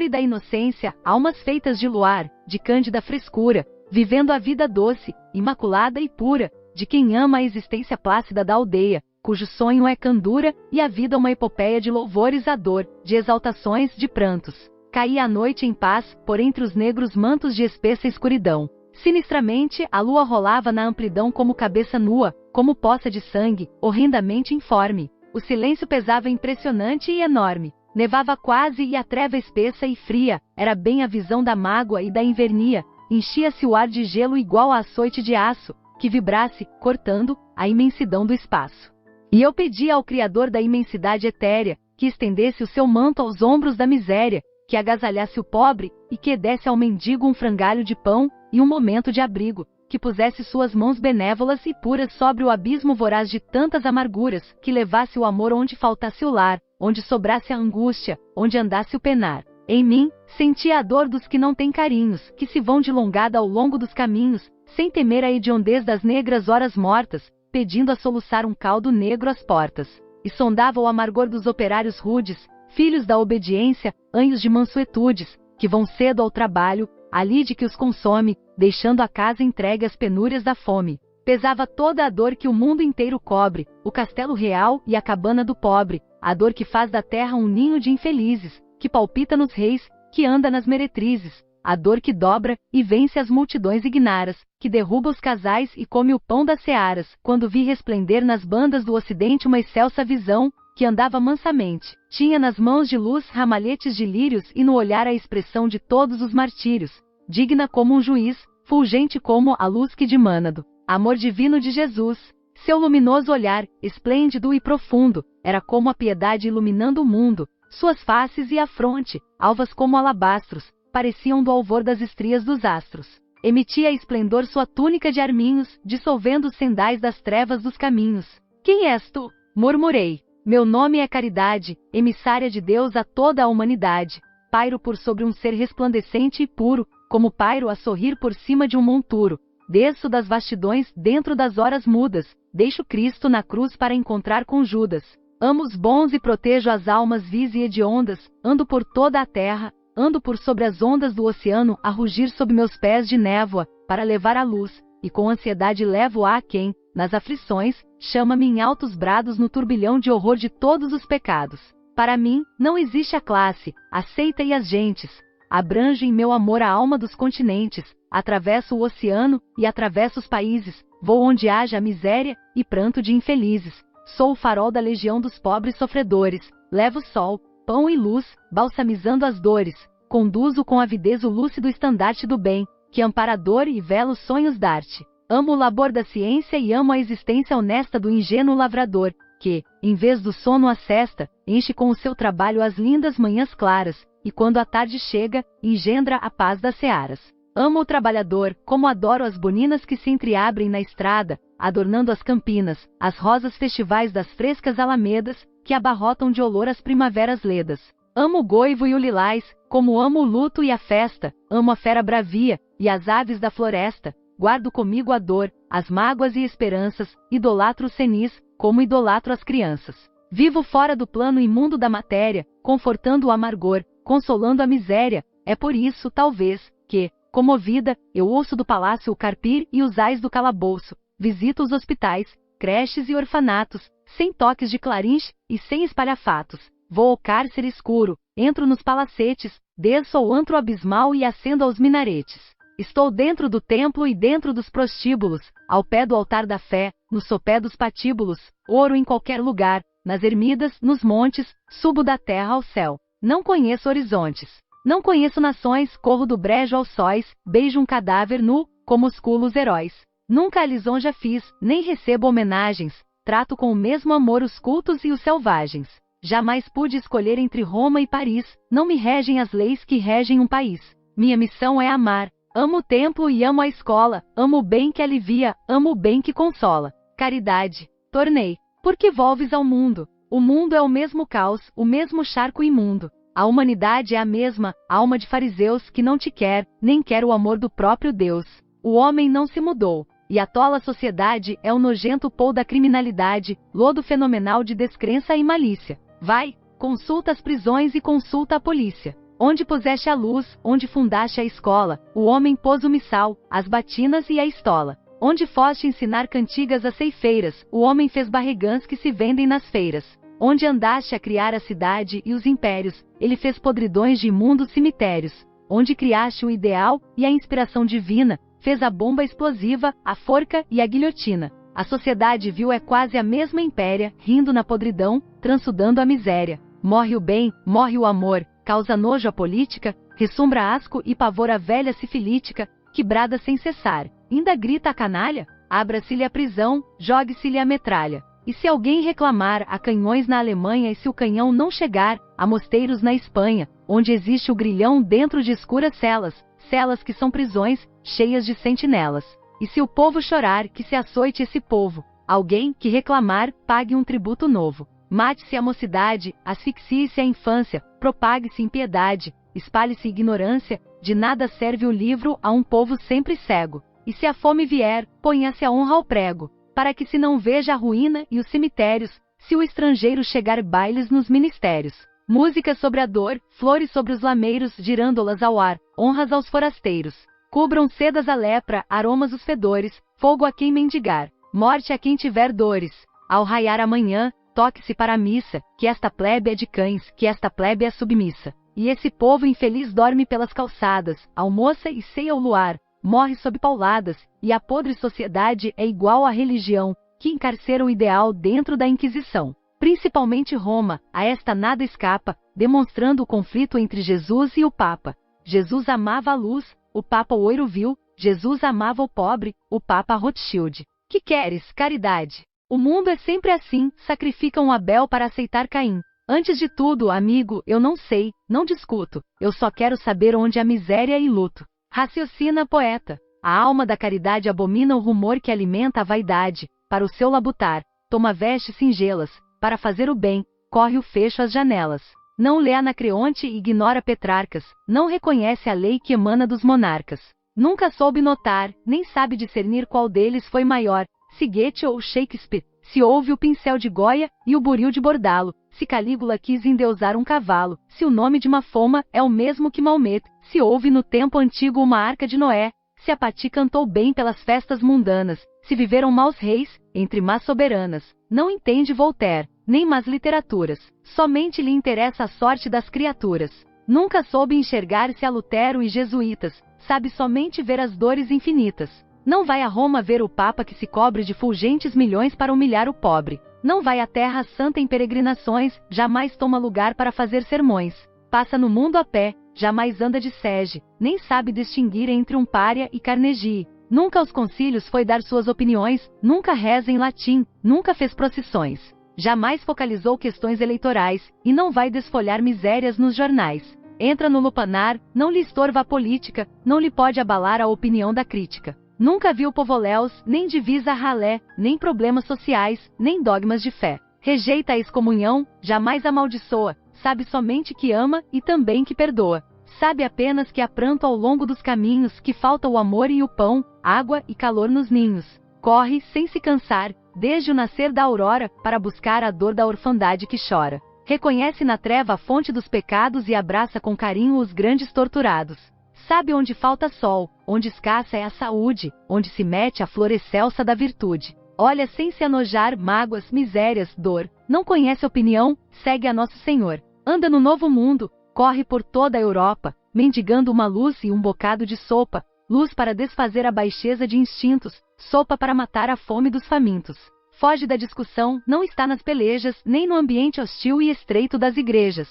e da inocência, almas feitas de luar, de cândida frescura, vivendo a vida doce, imaculada e pura, de quem ama a existência plácida da aldeia, cujo sonho é candura, e a vida uma epopeia de louvores à dor, de exaltações, de prantos. Caía a noite em paz, por entre os negros mantos de espessa escuridão. Sinistramente, a lua rolava na amplidão como cabeça nua, como poça de sangue, horrendamente informe. O silêncio pesava impressionante e enorme. Nevava quase e a treva espessa e fria, era bem a visão da mágoa e da invernia. Enchia-se o ar de gelo igual a açoite de aço, que vibrasse, cortando, a imensidão do espaço. E eu pedi ao Criador da imensidade etérea, que estendesse o seu manto aos ombros da miséria, que agasalhasse o pobre, e que desse ao mendigo um frangalho de pão, e um momento de abrigo, que pusesse suas mãos benévolas e puras sobre o abismo voraz de tantas amarguras, que levasse o amor onde faltasse o lar, onde sobrasse a angústia, onde andasse o penar. Em mim, sentia a dor dos que não têm carinhos, que se vão de longada ao longo dos caminhos, sem temer a hediondez das negras horas mortas, pedindo a soluçar um caldo negro às portas. E sondava o amargor dos operários rudes, filhos da obediência, anhos de mansuetudes, que vão cedo ao trabalho, a lide que os consome, deixando a casa entregue às penúrias da fome. Pesava toda a dor que o mundo inteiro cobre, o castelo real e a cabana do pobre, a dor que faz da terra um ninho de infelizes, que palpita nos reis, que anda nas meretrizes, a dor que dobra e vence as multidões ignaras, que derruba os casais e come o pão das searas, quando vi resplender nas bandas do ocidente uma excelsa visão, que andava mansamente, tinha nas mãos de luz ramalhetes de lírios e no olhar a expressão de todos os martírios, digna como um juiz, fulgente como a luz que dimana do amor divino de Jesus. Seu luminoso olhar, esplêndido e profundo, era como a piedade iluminando o mundo, suas faces e a fronte, alvas como alabastros, pareciam do alvor das estrias dos astros. Emitia esplendor sua túnica de arminhos, dissolvendo os sendais das trevas dos caminhos. Quem és tu? Murmurei. Meu nome é Caridade, emissária de Deus a toda a humanidade. Pairo por sobre um ser resplandecente e puro, como pairo a sorrir por cima de um monturo. Desço das vastidões dentro das horas mudas, deixo Cristo na cruz para encontrar com Judas. Amo os bons e protejo as almas vis e hediondas, ando por toda a terra, ando por sobre as ondas do oceano a rugir sob meus pés de névoa, para levar a luz, e com ansiedade levo a quem, nas aflições, chama-me em altos brados no turbilhão de horror de todos os pecados. Para mim, não existe a classe, aceita e as gentes. Abranjo em meu amor a alma dos continentes, atravesso o oceano e atravesso os países, vou onde haja miséria e pranto de infelizes. Sou o farol da legião dos pobres sofredores, levo sol, pão e luz, balsamizando as dores, conduzo com avidez o lúcido estandarte do bem, que amparador e velos sonhos dar-te. Amo o labor da ciência e amo a existência honesta do ingênuo lavrador, que, em vez do sono a sesta, enche com o seu trabalho as lindas manhãs claras, e quando a tarde chega, engendra a paz das searas. Amo o trabalhador, como adoro as boninas que se entreabrem na estrada, adornando as campinas, as rosas festivais das frescas alamedas, que abarrotam de olor as primaveras ledas. Amo o goivo e o lilás, como amo o luto e a festa, amo a fera bravia, e as aves da floresta, guardo comigo a dor, as mágoas e esperanças, idolatro o cenis, como idolatro as crianças. Vivo fora do plano imundo da matéria, confortando o amargor, consolando a miséria, é por isso, talvez, que, comovida, eu ouço do palácio o carpir e os ais do calabouço, visito os hospitais, creches e orfanatos, sem toques de clarins e sem espalhafatos. Vou ao cárcere escuro, entro nos palacetes, desço ao antro abismal e acendo aos minaretes. Estou dentro do templo e dentro dos prostíbulos, ao pé do altar da fé, no sopé dos patíbulos, ouro em qualquer lugar, nas ermidas, nos montes, subo da terra ao céu. Não conheço horizontes. Não conheço nações, corro do brejo aos sóis, beijo um cadáver nu, como osculo os heróis. Nunca a lisonja fiz, nem recebo homenagens, trato com o mesmo amor os cultos e os selvagens. Jamais pude escolher entre Roma e Paris, não me regem as leis que regem um país. Minha missão é amar. Amo o templo e amo a escola, amo o bem que alivia, amo o bem que consola. Caridade. Tornei. Por que volves ao mundo? O mundo é o mesmo caos, o mesmo charco imundo. A humanidade é a mesma, alma de fariseus que não te quer, nem quer o amor do próprio Deus. O homem não se mudou, e a tola sociedade é o nojento pol da criminalidade, lodo fenomenal de descrença e malícia. Vai, consulta as prisões e consulta a polícia. Onde puseste a luz, onde fundaste a escola, o homem pôs o missal, as batinas e a estola. Onde foste ensinar cantigas às ceifeiras, o homem fez barrigãs que se vendem nas feiras. Onde andaste a criar a cidade e os impérios, ele fez podridões de imundos cemitérios. Onde criaste o ideal e a inspiração divina, fez a bomba explosiva, a forca e a guilhotina. A sociedade vil é quase a mesma impéria, rindo na podridão, transudando a miséria. Morre o bem, morre o amor, causa nojo a política, ressumbra asco e pavor a velha sifilítica, que brada sem cessar. Ainda grita a canalha? Abra-se-lhe a prisão, jogue-se-lhe a metralha. E se alguém reclamar, há canhões na Alemanha, e se o canhão não chegar, há mosteiros na Espanha, onde existe o grilhão dentro de escuras celas, celas que são prisões, cheias de sentinelas. E se o povo chorar, que se açoite esse povo. Alguém que reclamar, pague um tributo novo. Mate-se a mocidade, asfixie-se a infância, propague-se impiedade, espalhe-se ignorância, de nada serve o livro a um povo sempre cego. E se a fome vier, ponha-se a honra ao prego, para que se não veja a ruína e os cemitérios, se o estrangeiro chegar bailes nos ministérios. Música sobre a dor, flores sobre os lameiros, girândolas ao ar, honras aos forasteiros. Cubram sedas a lepra, aromas os fedores, fogo a quem mendigar, morte a quem tiver dores. Ao raiar amanhã, toque-se para a missa, que esta plebe é de cães, que esta plebe é submissa. e esse povo infeliz dorme pelas calçadas, almoça e ceia ao luar, morre sob pauladas, e a podre sociedade é igual à religião, que encarcera o ideal dentro da Inquisição. Principalmente Roma, a esta nada escapa, demonstrando o conflito entre Jesus e o Papa. Jesus amava a luz, o Papa o oiro vil, Jesus amava o pobre, o Papa Rothschild. Que queres, caridade? O mundo é sempre assim, sacrificam Abel para aceitar Caim. Antes de tudo, amigo, eu não sei, não discuto, eu só quero saber onde há miséria e luto. Raciocina, poeta. A alma da caridade abomina o rumor que alimenta a vaidade, para o seu labutar, toma vestes singelas, para fazer o bem, corre o fecho às janelas. Não lê Anacreonte e ignora Petrarcas, não reconhece a lei que emana dos monarcas. Nunca soube notar, nem sabe discernir qual deles foi maior, se Goethe ou Shakespeare, se houve o pincel de Goya e o buril de bordalo, se Calígula quis endeusar um cavalo, se o nome de Mafoma é o mesmo que Maomé, se houve no tempo antigo uma arca de Noé, se a Pati cantou bem pelas festas mundanas, se viveram maus reis, entre más soberanas. Não entende Voltaire, nem más literaturas, somente lhe interessa a sorte das criaturas. Nunca soube enxergar-se a Lutero e jesuítas, sabe somente ver as dores infinitas. Não vai a Roma ver o Papa que se cobre de fulgentes milhões para humilhar o pobre. Não vai à Terra Santa em peregrinações, jamais toma lugar para fazer sermões. Passa no mundo a pé, jamais anda de sege, nem sabe distinguir entre um pária e Carnegie. Nunca aos concílios foi dar suas opiniões, nunca reza em latim, nunca fez procissões. Jamais focalizou questões eleitorais, e não vai desfolhar misérias nos jornais. Entra no lupanar, não lhe estorva a política, não lhe pode abalar a opinião da crítica. Nunca viu povoléus, nem divisa ralé, nem problemas sociais, nem dogmas de fé. Rejeita a excomunhão, jamais amaldiçoa, sabe somente que ama e também que perdoa. Sabe apenas que há pranto ao longo dos caminhos, que falta o amor e o pão, água e calor nos ninhos. Corre, sem se cansar, desde o nascer da aurora, para buscar a dor da orfandade que chora. Reconhece na treva a fonte dos pecados e abraça com carinho os grandes torturados. Sabe onde falta sol, onde escassa é a saúde, onde se mete a flor excelsa da virtude. Olha sem se anojar mágoas, misérias, dor. Não conhece opinião, segue a Nosso Senhor. Anda no novo mundo, corre por toda a Europa, mendigando uma luz e um bocado de sopa. Luz para desfazer a baixeza de instintos, sopa para matar a fome dos famintos. Foge da discussão, não está nas pelejas, nem no ambiente hostil e estreito das igrejas.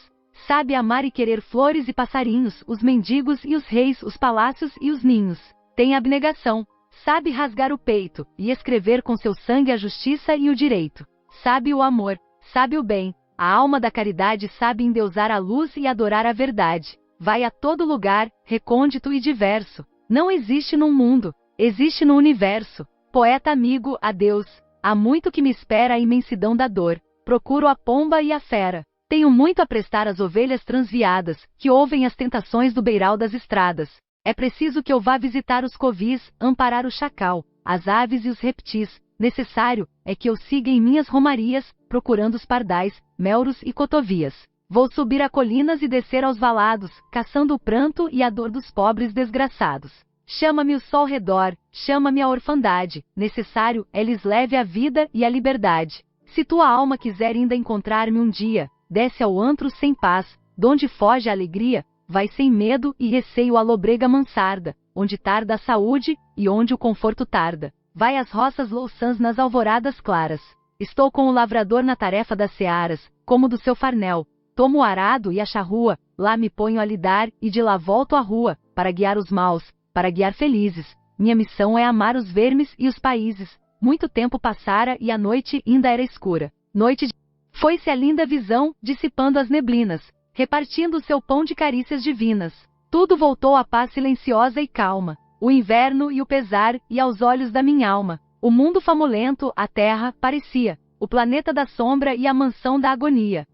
Sabe amar e querer flores e passarinhos, os mendigos e os reis, os palácios e os ninhos. Tem abnegação. Sabe rasgar o peito, e escrever com seu sangue a justiça e o direito. Sabe o amor, sabe o bem. A alma da caridade sabe endeusar a luz e adorar a verdade. Vai a todo lugar, recôndito e diverso. Não existe num mundo, existe no universo. Poeta amigo, adeus. Há muito que me espera a imensidão da dor. Procuro a pomba e a fera. Tenho muito a prestar às ovelhas transviadas, que ouvem as tentações do beiral das estradas. É preciso que eu vá visitar os covis, amparar o chacal, as aves e os reptis. Necessário é que eu siga em minhas romarias, procurando os pardais, melros e cotovias. Vou subir a colinas e descer aos valados, caçando o pranto e a dor dos pobres desgraçados. Chama-me o sol redor, chama-me a orfandade, necessário é lhes leve a vida e a liberdade. Se tua alma quiser ainda encontrar-me um dia, desce ao antro sem paz, donde foge a alegria, vai sem medo e receio à lobrega mansarda, onde tarda a saúde e onde o conforto tarda. Vai às roças louçãs nas alvoradas claras. Estou com o lavrador na tarefa das searas, como do seu farnel. Tomo o arado e a charrua, lá me ponho a lidar e de lá volto à rua, para guiar os maus, para guiar felizes. Minha missão é amar os vermes e os países. Muito tempo passara e a noite ainda era escura. Noite de... Foi-se a linda visão, dissipando as neblinas, repartindo o seu pão de carícias divinas. Tudo voltou à paz silenciosa e calma. O inverno e o pesar, e aos olhos da minha alma, o mundo famulento, a terra, parecia, o planeta da sombra e a mansão da agonia.